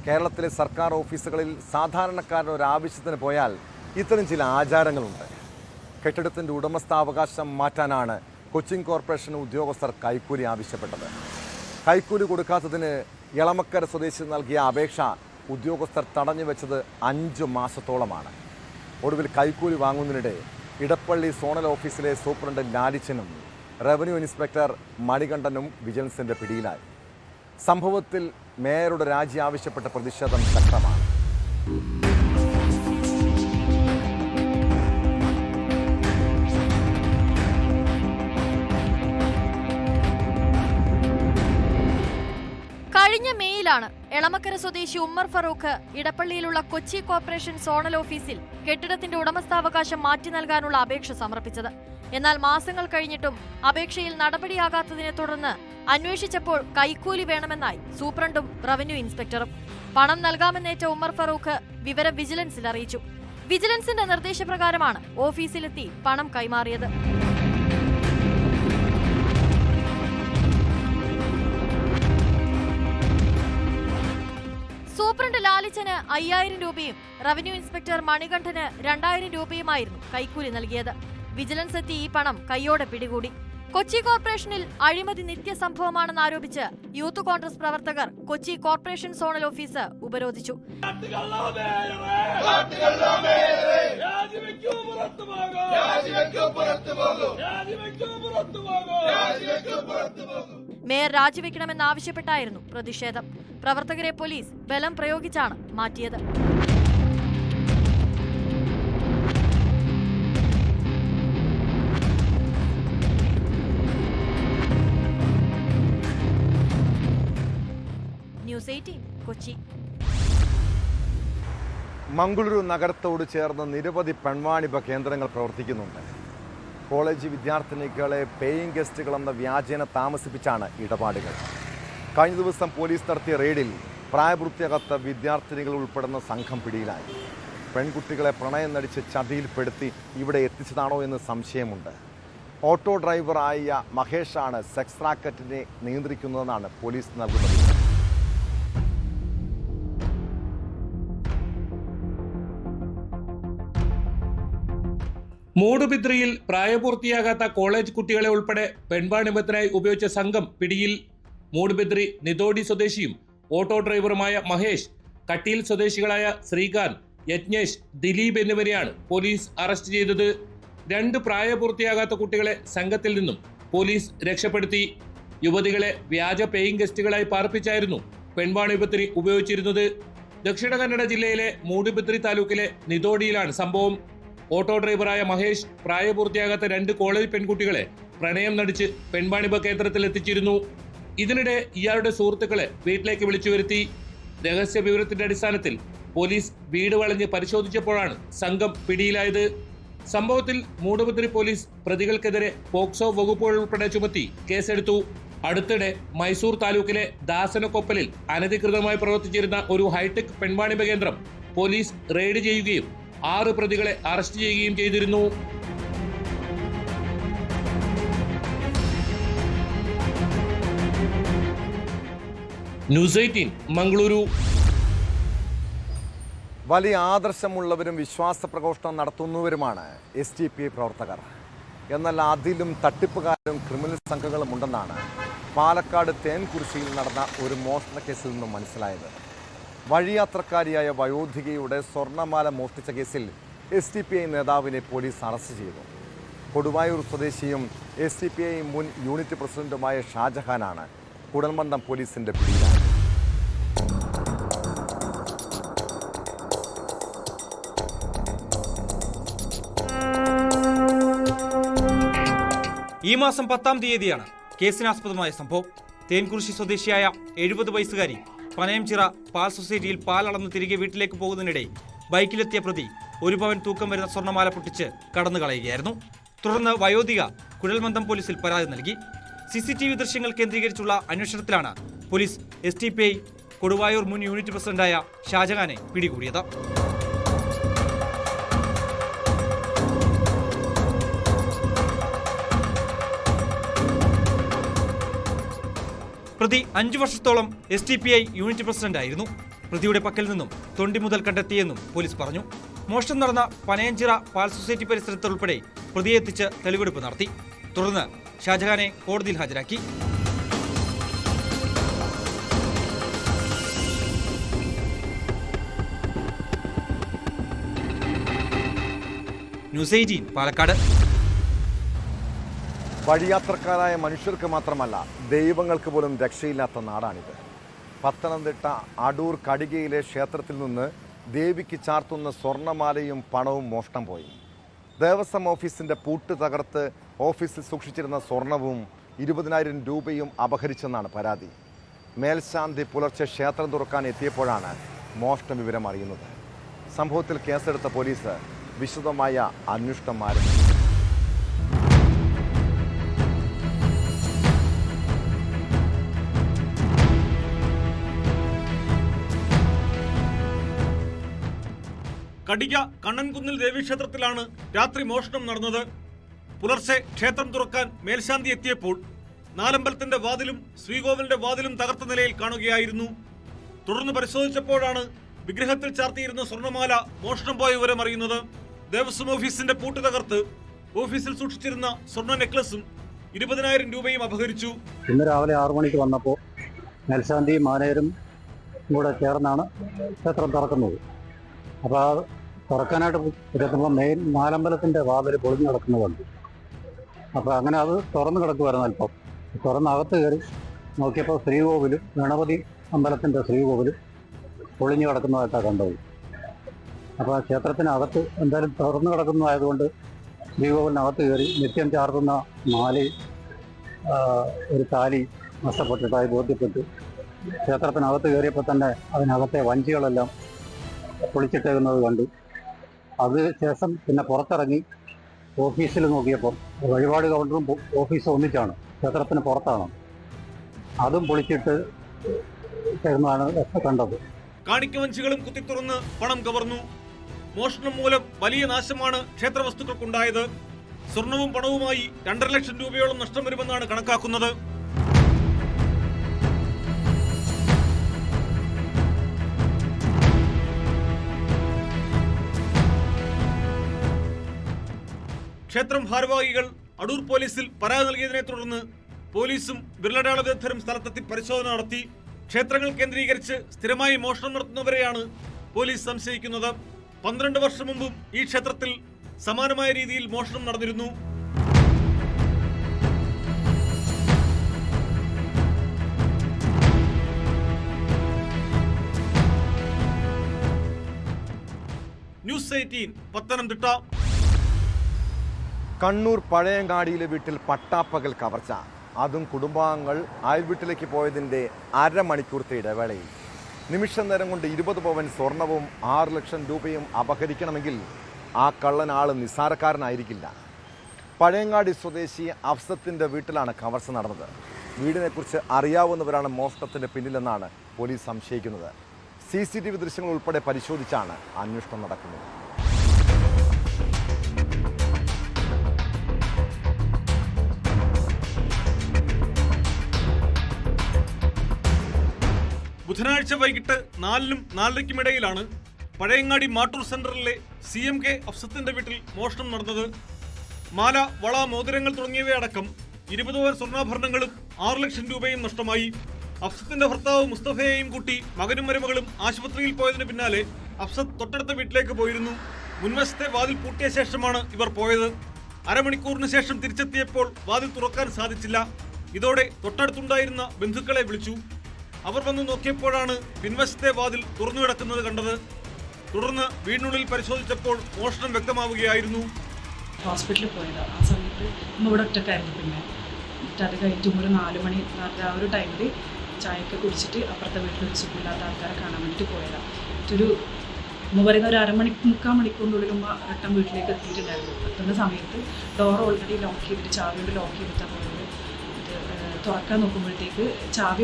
കേരളത്തിലെ സർക്കാർ ഓഫീസുകളിൽ സാധാരണക്കാരുടെ ഒരു ആവശ്യത്തിന് പോയാൽ ഇത്തരം ചില ആചാരങ്ങളുണ്ട്. കെട്ടിടത്തിൻ്റെ ഉടമസ്ഥാവകാശം മാറ്റാനാണ് കൊച്ചിൻ കോർപ്പറേഷൻ ഉദ്യോഗസ്ഥർ കൈക്കൂലി ആവശ്യപ്പെട്ടത്. കൈക്കൂലി കൊടുക്കാത്തതിന് എളമക്കര സ്വദേശി നൽകിയ അപേക്ഷ ഉദ്യോഗസ്ഥർ തടഞ്ഞു വെച്ചത് 5 മാസത്തോളമാണ്. ഒടുവിൽ കൈക്കൂലി വാങ്ങുന്നതിനിടെ ഇടപ്പള്ളി സോണൽ ഓഫീസിലെ സൂപ്രണ്ട് ലാലിച്ചനും റവന്യൂ ഇൻസ്പെക്ടർ മണികണ്ഠനും വിജിലൻസിന്റെ പിടിയിലായി. സംഭവത്തിൽ മേയറുടെ രാജി ആവശ്യപ്പെട്ട പ്രതിഷേധം ശക്തമാണ്. കഴിഞ്ഞ മേയിലാണ് എളമക്കര സ്വദേശി ഉമ്മർ ഫറൂഖ് ഇടപ്പള്ളിയിലുള്ള കൊച്ചി കോർപ്പറേഷൻ സോണൽ ഓഫീസിൽ കെട്ടിടത്തിന്റെ ഉടമസ്ഥാവകാശം മാറ്റി നൽകാനുള്ള അപേക്ഷ സമർപ്പിച്ചത്. എന്നാൽ മാസങ്ങൾ കഴിഞ്ഞിട്ടും അപേക്ഷയിൽ നടപടിയാകാത്തതിനെ തുടർന്ന് അന്വേഷിച്ചപ്പോൾ കൈക്കൂലി വേണമെന്നായി സൂപ്രണ്ടും റവന്യൂ ഇൻസ്പെക്ടറും. പണം നൽകാമെന്നേറ്റ ഉമ്മർ ഫറൂഖ് വിവരം വിജിലൻസിൽ അറിയിച്ചു. വിജിലൻസിന്റെ നിർദ്ദേശപ്രകാരമാണ് ഓഫീസിലെത്തി പണം കൈമാറിയത്. സൂപ്രണ്ട് ലാലിച്ചന് 5000 രൂപയും റവന്യൂ ഇൻസ്പെക്ടർ മണികണ്ഠന് 2000 രൂപയുമായിരുന്നു കൈക്കൂലി നൽകിയത്. വിജിലൻസ് എത്തി ഈ പണം കൈയോടെ പിടികൂടി. കൊച്ചി കോർപ്പറേഷനിൽ അഴിമതി നിത്യസംഭവമാണെന്ന് ആരോപിച്ച് യൂത്ത് കോൺഗ്രസ് പ്രവർത്തകർ കൊച്ചി കോർപ്പറേഷൻ സോണൽ ഓഫീസ് ഉപരോധിച്ചു. മേയർ രാജിവെക്കണമെന്നാവശ്യപ്പെട്ടായിരുന്നു പ്രതിഷേധം. പ്രവർത്തകരെ പോലീസ് ബലം പ്രയോഗിച്ചാണ് മാറ്റിയത്. ന്യൂസ് 18 കൊച്ചി. മംഗളൂരു നഗരത്തോട് ചേർന്ന് നിരവധി പെൺവാണിഭ കേന്ദ്രങ്ങൾ പ്രവർത്തിക്കുന്നുണ്ട്. കോളേജ് വിദ്യാർത്ഥിനികളെ പേയിങ് ഗസ്റ്റുകളെന്ന വ്യാജേന താമസിപ്പിച്ചാണ് ഇടപാടുകൾ. കഴിഞ്ഞ ദിവസം പോലീസ് നടത്തിയ റെയ്ഡിൽ പ്രായപൂർത്തിയാകാത്ത വിദ്യാർത്ഥിനികൾ ഉൾപ്പെടുന്ന സംഘം പിടിയിലായി. പെൺകുട്ടികളെ പ്രണയം നടിച്ച് ചതിയിൽപ്പെടുത്തി ഇവിടെ എത്തിച്ചതാണോ എന്ന് സംശയമുണ്ട്. ഓട്ടോ ഡ്രൈവറായ മഹേഷാണ് സെക്സ് റാക്കറ്റിനെ നിയന്ത്രിക്കുന്നതെന്നാണ് പോലീസ് നൽകുന്നത്. മൂടുബിദ്രിയിൽ പ്രായപൂർത്തിയാകാത്ത കോളേജ് കുട്ടികളെ ഉൾപ്പെടെ പെൺവാണിഭത്തിനായി ഉപയോഗിച്ച സംഘം പിടിയിൽ. മൂടുബിദ്രി നിതോടി സ്വദേശിയും ഓട്ടോ ഡ്രൈവറുമായ മഹേഷ്, കട്ടിയിൽ സ്വദേശികളായ ശ്രീകാന്ത്, യജ്ഞേഷ്, ദിലീപ് എന്നിവരെയാണ് പോലീസ് അറസ്റ്റ് ചെയ്തത്. 2 പ്രായപൂർത്തിയാകാത്ത കുട്ടികളെ സംഘത്തിൽ നിന്നും പോലീസ് രക്ഷപ്പെടുത്തി. യുവതികളെ വ്യാജ പേയിങ് ഗസ്റ്റുകളായി പാർപ്പിച്ചായിരുന്നു പെൺവാണിഭത്തിന് ഉപയോഗിച്ചിരുന്നത്. ദക്ഷിണ കന്നഡ ജില്ലയിലെ മൂടുബിദ്രി താലൂക്കിലെ നിതോഡിയിലാണ് സംഭവം. ഓട്ടോ ഡ്രൈവറായ മഹേഷ് പ്രായപൂർത്തിയാകാത്ത 2 കോളേജ് പെൺകുട്ടികളെ പ്രണയം നടിച്ച് പെൺവാണിഭ കേന്ദ്രത്തിൽ എത്തിച്ചിരുന്നു. ഇതിനിടെ ഇയാളുടെ സുഹൃത്തുക്കളെ വീട്ടിലേക്ക് വിളിച്ചു വരുത്തി. രഹസ്യ വിവരത്തിന്റെ അടിസ്ഥാനത്തിൽ പോലീസ് വീട് വളഞ്ഞ് പരിശോധിച്ചപ്പോഴാണ് സംഘം പിടിയിലായത്. സംഭവത്തിൽ മൂടുബിദ്രി പോലീസ് പ്രതികൾക്കെതിരെ പോക്സോ വകുപ്പുകൾ ഉൾപ്പെടെ ചുമത്തി കേസെടുത്തു. അടുത്തിടെ മൈസൂർ താലൂക്കിലെ ദാസനക്കൊപ്പലിൽ അനധികൃതമായി പ്രവർത്തിച്ചിരുന്ന ഒരു ഹൈടെക് പെൺവാണിഭ കേന്ദ്രം പോലീസ് റെയ്ഡ് ചെയ്യുകയും 6 പ്രതികളെ അറസ്റ്റ് ചെയ്യുകയും ചെയ്തിരുന്നു. ന്യൂസ് 18 മംഗളൂരു. വലിയ ആദർശമുള്ളവരും വിശ്വാസ പ്രഘോഷണം നടത്തുന്നവരുമാണ് SDPI പ്രവർത്തകർ. എന്നാൽ അതിലും തട്ടിപ്പുകാരും ക്രിമിനൽ സംഘങ്ങളും ഉണ്ടെന്നാണ് പാലക്കാട് തേൻകുറിശ്ശിയിൽ നടന്ന ഒരു മോഷണ കേസിൽ നിന്നും മനസ്സിലായത്. വഴിയാത്രക്കാരിയായ വയോധികയുടെ സ്വർണ്ണമാല മോഷ്ടിച്ച കേസിൽ SDPI നേതാവിനെ പോലീസ് അറസ്റ്റ് ചെയ്തു. കൊടുവായൂർ സ്വദേശിയും SDPI മുൻ യൂണിറ്റ് പ്രസിഡന്റുമായ ഷാജഹാനാണ് കുടൽമന്ദം പോലീസിന്റെ പിടിയിലായത്. ഈ മാസം 10-ാം തീയതിയാണ് കേസിനാസ്പദമായ സംഭവം. തേൻകുറിശ്ശി സ്വദേശിയായ 70 വയസ്സുകാരി പനയംചിറ പാൽ സൊസൈറ്റിയിൽ പാൽ അളന്ന് തിരികെ വീട്ടിലേക്ക് പോകുന്നതിനിടെ ബൈക്കിലെത്തിയ പ്രതി 1 പവൻ തൂക്കം വരുന്ന സ്വർണ്ണമാല പൊട്ടിച്ച് കടന്നു കളയുകയായിരുന്നു. തുടർന്ന് വയോധിക കുഴൽമന്ദം പോലീസിൽ പരാതി നൽകി. CCTV ദൃശ്യങ്ങൾ കേന്ദ്രീകരിച്ചുള്ള അന്വേഷണത്തിലാണ് പോലീസ് SDPI കൊടുവായൂർ മുൻ യൂണിറ്റ് പ്രസിഡന്റായ ഷാജഹാനെ പിടികൂടിയത്. പ്രതി 5 വർഷത്തോളം SDPI യൂണിറ്റ് പ്രസിഡന്റായിരുന്നു. പ്രതിയുടെ പക്കൽ നിന്നും തൊണ്ടി മുതൽ കണ്ടെത്തിയെന്നും പോലീസ് പറഞ്ഞു. മോഷണം നടന്ന പനയഞ്ചിറ പാൽ സൊസൈറ്റി പരിസരത്തുൾപ്പെടെ പ്രതിയെ എത്തിച്ച് തെളിവെടുപ്പ് നടത്തി. തുടർന്ന് ഷാജഹാനെ കോടതിയിൽ ഹാജരാക്കി. ന്യൂസ് 18 പാലക്കാട്. വഴിയാത്രക്കാരായ മനുഷ്യർക്ക് മാത്രമല്ല ദൈവങ്ങൾക്ക് പോലും രക്ഷയില്ലാത്ത നാടാണിത്. പത്തനംതിട്ട അടൂർ കടികയിലെ ക്ഷേത്രത്തിൽ നിന്ന് ദേവിക്ക് ചാർത്തുന്ന സ്വർണ്ണമാലയും പണവും മോഷണം പോയി. ദേവസ്വം ഓഫീസിൻ്റെ പൂട്ട് തകർത്ത് ഓഫീസിൽ സൂക്ഷിച്ചിരുന്ന സ്വർണവും 20,000 രൂപയും അപഹരിച്ചെന്നാണ് പരാതി. മേൽശാന്തി പുലർച്ചെ ക്ഷേത്രം തുറക്കാൻ എത്തിയപ്പോഴാണ് മോഷണ വിവരം അറിയുന്നത്. സംഭവത്തിൽ കേസെടുത്ത പോലീസ് വിശദമായ അന്വേഷണം ആരംഭിച്ചു. കടിക കണ്ണൻകുന്നിൽ ദേവീക്ഷേത്രത്തിലാണ് രാത്രി മോഷണം നടന്നത്. പുലർച്ചെ ക്ഷേത്രം തുറക്കാൻ മേൽശാന്തി എത്തിയപ്പോൾ നാലമ്പലത്തിന്റെ വാതിലും ശ്രീകോവിലിന്റെ വാതിലും തകർത്ത നിലയിൽ കാണുകയായിരുന്നു. തുടർന്ന് പരിശോധിച്ചപ്പോഴാണ് വിഗ്രഹത്തിൽ ചാർത്തിയിരുന്ന സ്വർണ്ണമാല മോഷണം പോയ വിവരം അറിയുന്നത്. ദേവസ്വം ഓഫീസിന്റെ പൂട്ട് തകർത്ത് ഓഫീസിൽ സൂക്ഷിച്ചിരുന്ന സ്വർണ്ണ നെക്ലസും 20,000 രൂപയും അപഹരിച്ചു. ഇന്ന് രാവിലെ 6 മണിക്ക് വന്നപ്പോൾ മേൽശാന്തിയും മാനേജരും കൂടെ ചേർന്നാണ് ക്ഷേത്രം തുറക്കുന്നത്. അപ്പോൾ ആ തുറക്കാനായിട്ട് ഇരുത്തുമ്പോൾ മെയിൻ നാലമ്പലത്തിൻ്റെ വാതിൽ പൊളിഞ്ഞു കിടക്കുന്നതുണ്ട്. അപ്പോൾ അങ്ങനെ അത് തുറന്നു കിടക്കുമായിരുന്നു. അല്പം തുറന്നകത്ത് കയറി നോക്കിയപ്പോൾ ശ്രീകോവിലും ഗണപതി അമ്പലത്തിൻ്റെ ശ്രീകോവിലും പൊളിഞ്ഞു കിടക്കുന്നതായിട്ടാണ് കണ്ടത്. അപ്പോൾ ആ ക്ഷേത്രത്തിനകത്ത് എന്തായാലും തുറന്നു കിടക്കുന്നതായതുകൊണ്ട് ശ്രീകോവിലിനകത്ത് കയറി നിത്യം ചാർത്തുന്ന മാലയും ഒരു താലി നഷ്ടപ്പെട്ടിട്ടായി ബോധ്യപ്പെട്ടു. ക്ഷേത്രത്തിനകത്ത് കയറിയപ്പോൾ തന്നെ അതിനകത്തെ വഞ്ചികളെല്ലാം പൊളിച്ചിട്ടേക്കുന്നത് കണ്ടു. അതിനുശേഷം പിന്നെ പുറത്തിറങ്ങി ഓഫീസിൽ നോക്കിയപ്പോൾ വഴിപാട് കൗണ്ടറും ഓഫീസും ഒന്നിച്ചാണ്, ക്ഷേത്രത്തിന് പുറത്താണ്. അതും പൊളിച്ചിട്ട് ചേർന്നാണ് കണ്ടത്. കാണിക്കവഞ്ചികളും കുത്തിത്തുറന്ന് പണം കവർന്നു. മോഷണം മൂലം വലിയ നാശമാണ് ക്ഷേത്ര വസ്തുക്കൾക്കുണ്ടായത്. സ്വർണവും പണവുമായി 2.5 ലക്ഷം രൂപയോളം നഷ്ടം വരുമെന്നാണ് കണക്കാക്കുന്നത്. ക്ഷേത്രം ഭാരവാഹികൾ അടൂർ പോലീസിൽ പരാതി നൽകിയതിനെ തുടർന്ന് പോലീസും വിരലടയാള വിദഗ്ധരും സ്ഥലത്തെത്തി പരിശോധന നടത്തി. ക്ഷേത്രങ്ങൾ കേന്ദ്രീകരിച്ച് സ്ഥിരമായി മോഷണം നടത്തുന്നവരെയാണ് പോലീസ് സംശയിക്കുന്നത്. 12 വർഷം മുമ്പും ഈ ക്ഷേത്രത്തിൽ സമാനമായ രീതിയിൽ മോഷണം നടന്നിരുന്നു. ന്യൂസ് 18 പത്തനംതിട്ട. കണ്ണൂർ പഴയങ്ങാടിയിലെ വീട്ടിൽ പട്ടാപ്പകൽ കവർച്ച. അതും കുടുംബാംഗങ്ങൾ അയൽവീട്ടിലേക്ക് പോയതിൻ്റെ അരമണിക്കൂർത്തെ ഇടവേളയിൽ. നിമിഷ നേരം കൊണ്ട് 20 പവൻ സ്വർണവും 6 ലക്ഷം രൂപയും അപഹരിക്കണമെങ്കിൽ ആ കള്ളൻ ആൾ നിസ്സാരക്കാരനായിരിക്കില്ല. പഴയങ്ങാടി സ്വദേശി അഫ്സത്തിൻ്റെ വീട്ടിലാണ് കവർച്ച നടന്നത്. വീടിനെക്കുറിച്ച് അറിയാവുന്നവരാണ് മോഷണത്തിൻ്റെ പിന്നിലെന്നാണ് പോലീസ് സംശയിക്കുന്നത്. CCTV ദൃശ്യങ്ങൾ ഉൾപ്പെടെ പരിശോധിച്ചാണ് അന്വേഷണം നടക്കുന്നത്. ബുധനാഴ്ച വൈകിട്ട് 4-നും 4:30-ക്കും ഇടയിലാണ് പഴയങ്ങാടി മാട്ടൂർ സെന്ററിലെ CMK അഫ്സത്തിന്റെ വീട്ടിൽ മോഷണം നടന്നത്. മാല, വള, മോതിരങ്ങൾ തുടങ്ങിയവയടക്കം 20 പവൻ സ്വർണ്ണാഭരണങ്ങളും 6 ലക്ഷം രൂപയും നഷ്ടമായി. അഫ്സത്തിന്റെ ഭർത്താവ് മുസ്തഫയെയും കൂട്ടി മകനും മരുമകളും ആശുപത്രിയിൽ പോയതിന് പിന്നാലെ അഫ്സത്ത് തൊട്ടടുത്ത വീട്ടിലേക്ക് പോയിരുന്നു. മുൻവശത്തെ വാതിൽ പൂട്ടിയ ശേഷമാണ് ഇവർ പോയത്. അരമണിക്കൂറിന് ശേഷം തിരിച്ചെത്തിയപ്പോൾ വാതിൽ തുറക്കാൻ സാധിച്ചില്ല. ഇതോടെ തൊട്ടടുത്തുണ്ടായിരുന്ന ബന്ധുക്കളെ വിളിച്ചു. അവർ വന്ന് നോക്കിയപ്പോഴാണ് പിൻവശത്തെ വാതിൽ തുറന്നു കിടക്കുന്നത് കണ്ടത്. തുടർന്ന് വീടിനുള്ളിൽ പരിശോധിച്ചപ്പോൾ മോഷണം വ്യക്തമാവുകയായിരുന്നു. ഹോസ്പിറ്റലിൽ പോയതാണ്. ആ സമയത്ത് ഇവിടെ ഒറ്റക്കായിരുന്നു. പിന്നെ അത് കഴിഞ്ഞിട്ടും ഒരു 4 മണി ആ ഒരു ടൈമിൽ ചായയൊക്കെ കുടിച്ചിട്ട് അപ്പുറത്തെ വീട്ടിൽ ഒരു സുഖമില്ലാത്ത ആൾക്കാരെ കാണാൻ വേണ്ടിയിട്ട് പോയതാണ്. ഒരു പറയുന്ന ഒരു 3/4 മണിക്കൂറിനുള്ളിൽ റിട്ടേൺ വീട്ടിലേക്ക് എത്തിയിട്ടുണ്ടായിരുന്നു. എത്തുന്ന സമയത്ത് ഡോർ ഓൾറെഡി ലോക്ക് ചെയ്തിട്ട് ചാവിയോട് ലോക്ക് ചെയ്തിട്ടാണ് പോയത്. തുറക്കാൻ നോക്കുമ്പോഴത്തേക്ക് ചാവി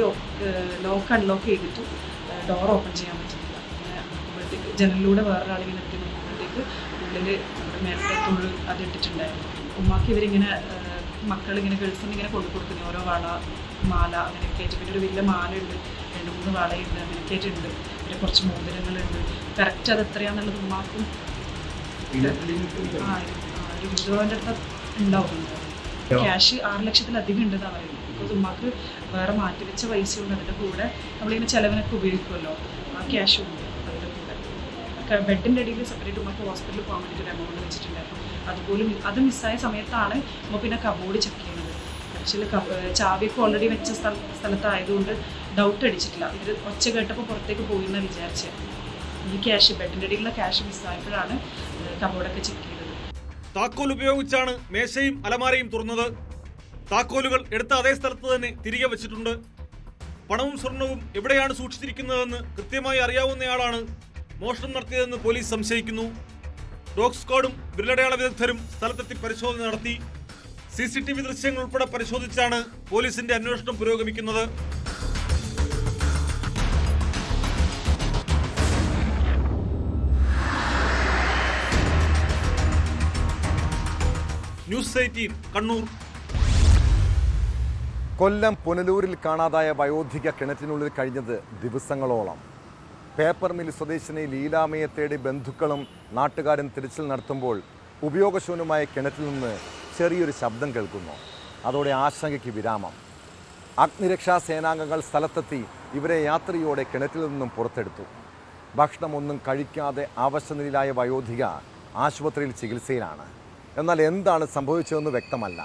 ലോക്ക് അൺലോക്ക് ചെയ്തിട്ട് ഡോർ ഓപ്പൺ ചെയ്യാൻ പറ്റുന്നില്ല. അങ്ങനെ നോക്കുമ്പോഴത്തേക്ക് ജനലിലൂടെ വേറൊരാളിങ്ങനെ എത്തി നോക്കുമ്പോഴത്തേക്ക് ഉള്ളിൽ നമ്മുടെ മേലത്തെ തൊഴിൽ അത് ഇട്ടിട്ടുണ്ടായിരുന്നു. ഉമ്മാക്ക് ഇവരിങ്ങനെ മക്കളിങ്ങനെ ഗൾഫിൽ നിന്ന് ഇങ്ങനെ കൊടുക്കുന്നു ഓരോ വള, മാല അങ്ങനെയൊക്കെ ആയിട്ട്. പിന്നെ ഒരു വലിയ മാലയുണ്ട്, 2-3 വളയുണ്ട്, അങ്ങനെയൊക്കെ ആയിട്ടുണ്ട്. പിന്നെ കുറച്ച് മോതിരങ്ങളുണ്ട്. കറക്റ്റ് അത് എത്രയാണെന്നുള്ളത് ഉമ്മാക്കും 20 പവൻ്റെ അടുത്ത് ഉണ്ടാവുന്നുണ്ട്. ക്യാഷ് 6 ലക്ഷത്തിലധികം ഉണ്ടെന്നാണ് പറയുന്നത്. ബിക്കോസ് ഉമ്മാക്ക് വേറെ മാറ്റിവെച്ച പൈസയുണ്ട്. അതിൻ്റെ കൂടെ നമ്മളിങ്ങനെ ചിലവിനൊക്കെ ഉപയോഗിക്കുമല്ലോ, ആ ക്യാഷും ഉണ്ട് അതിൻ്റെ കൂടെ. ബെഡിൻ്റെ അടിയിൽ സെപ്പറേറ്റ് ഉമ്മക്ക് ഹോസ്പിറ്റലിൽ പോകാൻ വേണ്ടിയിട്ട് ഒരു എമൗണ്ട് വെച്ചിട്ടുണ്ടായിരുന്നു. അതുപോലും അത് മിസ്സായ സമയത്താണ് നമ്മൾ പിന്നെ കബോർഡ് ചെക്ക് ചെയ്യുന്നത്. ആക്ച്വലി ചാവിയൊക്കെ ഓൾറെഡി വെച്ച സ്ഥലത്തായതുകൊണ്ട് ഡൗട്ട് അടിച്ചിട്ടില്ല. ഇവർ ഒച്ച കേട്ടപ്പോൾ പുറത്തേക്ക് പോയിന്ന് വിചാരിച്ചത്. ഈ ക്യാഷ് ബെഡിൻ്റെ അടിയിലുള്ള ക്യാഷ് മിസ്സായപ്പോഴാണ് കബോർഡൊക്കെ ചെക്ക് ചെയ്തത്. താക്കോൽ ഉപയോഗിച്ചാണ് മേശയും അലമാരയും തുറന്നത്. താക്കോലുകൾ എടുത്ത അതേ സ്ഥലത്ത് തന്നെ തിരികെ വെച്ചിട്ടുണ്ട്. പണവും സ്വർണവും എവിടെയാണ് സൂക്ഷിച്ചിരിക്കുന്നതെന്ന് കൃത്യമായി അറിയാവുന്നയാളാണ് മോഷണം നടത്തിയതെന്ന് പോലീസ് സംശയിക്കുന്നു. ഡോഗ് സ്ക്വാഡും വിരലടയാള വിദഗ്ധരും സ്ഥലത്തെത്തി പരിശോധന നടത്തി. CCTV ദൃശ്യങ്ങൾ ഉൾപ്പെടെ പരിശോധിച്ചാണ് പോലീസിന്റെ അന്വേഷണം പുരോഗമിക്കുന്നത്. ന്യൂസ് 18 കണ്ണൂർ. കൊല്ലം പുനലൂരിൽ കാണാതായ വയോധിക കിണറ്റിനുള്ളിൽ കഴിഞ്ഞത് ദിവസങ്ങളോളം. പേപ്പർ മിൽ സ്വദേശിനി ലീലാമയെ തേടി ബന്ധുക്കളും നാട്ടുകാരും തിരച്ചിൽ നടത്തുമ്പോൾ ഉപയോഗശൂന്യമായ കിണറ്റിൽ നിന്ന് ചെറിയൊരു ശബ്ദം കേൾക്കുന്നു. അതോടെ ആശങ്കയ്ക്ക് വിരാമം. അഗ്നിരക്ഷാ സേനാംഗങ്ങൾ സ്ഥലത്തെത്തി ഇവരെ യാത്രയോടെ കിണറ്റിൽ നിന്നും പുറത്തെടുത്തു. ഭക്ഷണമൊന്നും കഴിക്കാതെ അവശനിലയിലായ വയോധിക ആശുപത്രിയിൽ ചികിത്സയിലാണ്. എന്നാൽ എന്താണ് സംഭവിച്ചതെന്ന് വ്യക്തമല്ല.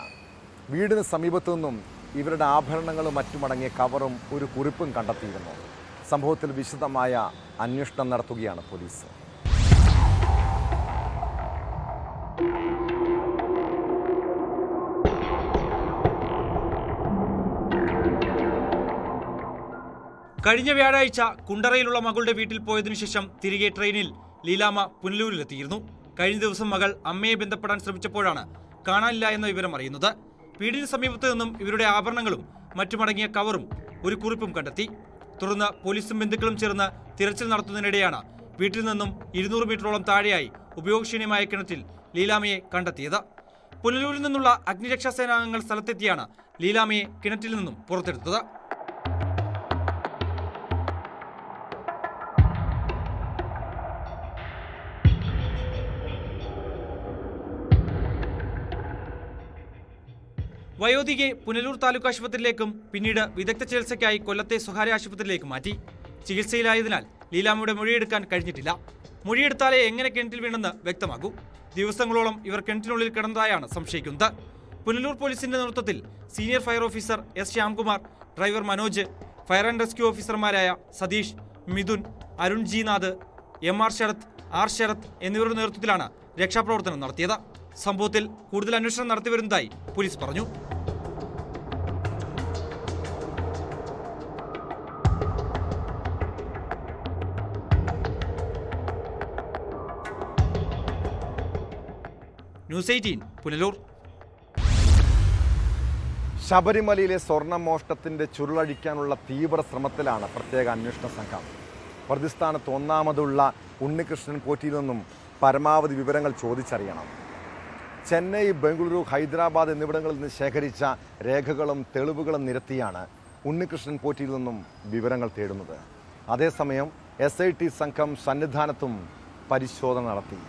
വീടിന് സമീപത്തു നിന്നും ഇവരുടെ ആഭരണങ്ങളും മറ്റുമടങ്ങിയ കവറും ഒരു കുറിപ്പും കണ്ടെത്തിയിരുന്നു. സംഭവത്തിൽ വിശദമായ അന്വേഷണം നടത്തുകയാണ് പോലീസ്. കഴിഞ്ഞ വ്യാഴാഴ്ച കുണ്ടറയിലുള്ള മകളുടെ വീട്ടിൽ പോയതിനു ശേഷം തിരികെ ട്രെയിനിൽ ലീലാമ്മ പുനലൂരിലെത്തിയിരുന്നു. കഴിഞ്ഞ ദിവസം മകൾ അമ്മയെ ബന്ധപ്പെടാൻ ശ്രമിച്ചപ്പോഴാണ് കാണാനില്ല എന്ന വിവരം അറിയുന്നത്. വീടിന് സമീപത്ത് നിന്നും ഇവരുടെ ആഭരണങ്ങളും മറ്റുമടങ്ങിയ കവറും ഒരു കുറിപ്പും കണ്ടെത്തി. തുടർന്ന് പോലീസും ബന്ധുക്കളും ചേർന്ന് തിരച്ചിൽ നടത്തുന്നതിനിടെയാണ് വീട്ടിൽ നിന്നും 200 മീറ്ററോളം താഴെയായി ഉപയോഗശൂന്യമായ കിണറ്റിൽ ലീലാമ്മയെ കണ്ടെത്തിയത്. പുനലൂരിൽ നിന്നുള്ള അഗ്നിരക്ഷാ സേനാംഗങ്ങൾ സ്ഥലത്തെത്തിയാണ് ലീലാമ്മയെ കിണറ്റിൽ നിന്നും പുറത്തെടുത്തത്. വയോധികയെ പുനലൂർ താലൂക്ക് ആശുപത്രിയിലേക്കും പിന്നീട് വിദഗ്ധ ചികിത്സയ്ക്കായി കൊല്ലത്തെ സ്വകാര്യ ആശുപത്രിയിലേക്ക് മാറ്റി. ചികിത്സയിലായതിനാൽ ലീലാമ്മയുടെ മൊഴിയെടുക്കാൻ കഴിഞ്ഞിട്ടില്ല. മൊഴിയെടുത്താലേ എങ്ങനെ കിണറ്റിൽ വീണെന്ന് വ്യക്തമാകൂ. ദിവസങ്ങളോളം ഇവർ കിണറ്റിനുള്ളിൽ കിടന്നതായാണ് സംശയിക്കുന്നത്. പുനലൂർ പോലീസിന്റെ നേതൃത്വത്തിൽ senior fire officer S Shyamkumar, driver Manoj, fire and rescue ഓഫീസർമാരായ Satheesh, Mithun, Arun G Nath, MR Sarath, R Sarath എന്നിവരുടെ നേതൃത്വത്തിലാണ് രക്ഷാപ്രവർത്തനം നടത്തിയത്. സംഭവത്തിൽ കൂടുതൽ അന്വേഷണം നടത്തിവരുന്നതായി പോലീസ് പറഞ്ഞു. ന്യൂസ് 18 പുനലൂർ. ശബരിമലയിലെ സ്വർണ്ണമോഷണത്തിന്റെ ചുരുളഴിക്കാനുള്ള തീവ്ര ശ്രമത്തിലാണ് പ്രത്യേക അന്വേഷണ സംഘം. പ്രതിസ്ഥാനത്ത് ഒന്നാമതുള്ള ഉണ്ണികൃഷ്ണൻ പോറ്റിയിൽ നിന്നും പരമാവധി വിവരങ്ങൾ ചോദിച്ചറിയണം. ചെന്നൈ, ബംഗളൂരു, ഹൈദരാബാദ് എന്നിവിടങ്ങളിൽ നിന്ന് ശേഖരിച്ച രേഖകളും തെളിവുകളും നിരത്തിയാണ് ഉണ്ണികൃഷ്ണൻ പോറ്റിയിൽ നിന്നും വിവരങ്ങൾ തേടുന്നത്. അതേസമയം SIT സംഘം സന്നിധാനത്തും പരിശോധന നടത്തി.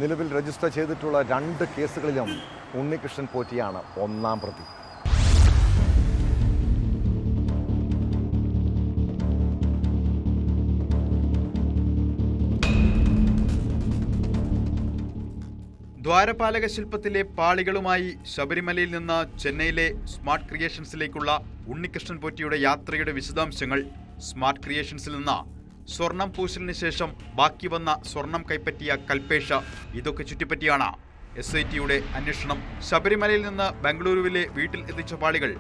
നിലവിൽ രജിസ്റ്റർ ചെയ്തിട്ടുള്ള 2 കേസുകളിലും ഉണ്ണികൃഷ്ണൻ പോറ്റിയാണ് ഒന്നാം പ്രതി. ദ്വാരപാലക ശില്പത്തിലെ പാളികളുമായി ശബരിമലയിൽ നിന്ന് ചെന്നൈയിലെ സ്മാർട്ട് ക്രിയേഷൻസിലേക്കുള്ള ഉണ്ണികൃഷ്ണൻ പോറ്റിയുടെ യാത്രയുടെ വിശദാംശങ്ങൾ. സ്മാർട്ട് ക്രിയേഷൻസിൽ നിന്ന് സ്വർണം പൂശലിന് ശേഷം ബാക്കി വന്ന സ്വർണം കൈപ്പറ്റിയ കൽപേഷ, ഇതൊക്കെ ചുറ്റിപ്പറ്റിയാണ് SITയുടെ അന്വേഷണം. ശബരിമലയിൽ നിന്ന് ബംഗളൂരുവിലെ വീട്ടിൽ എത്തിച്ച പാളികൾ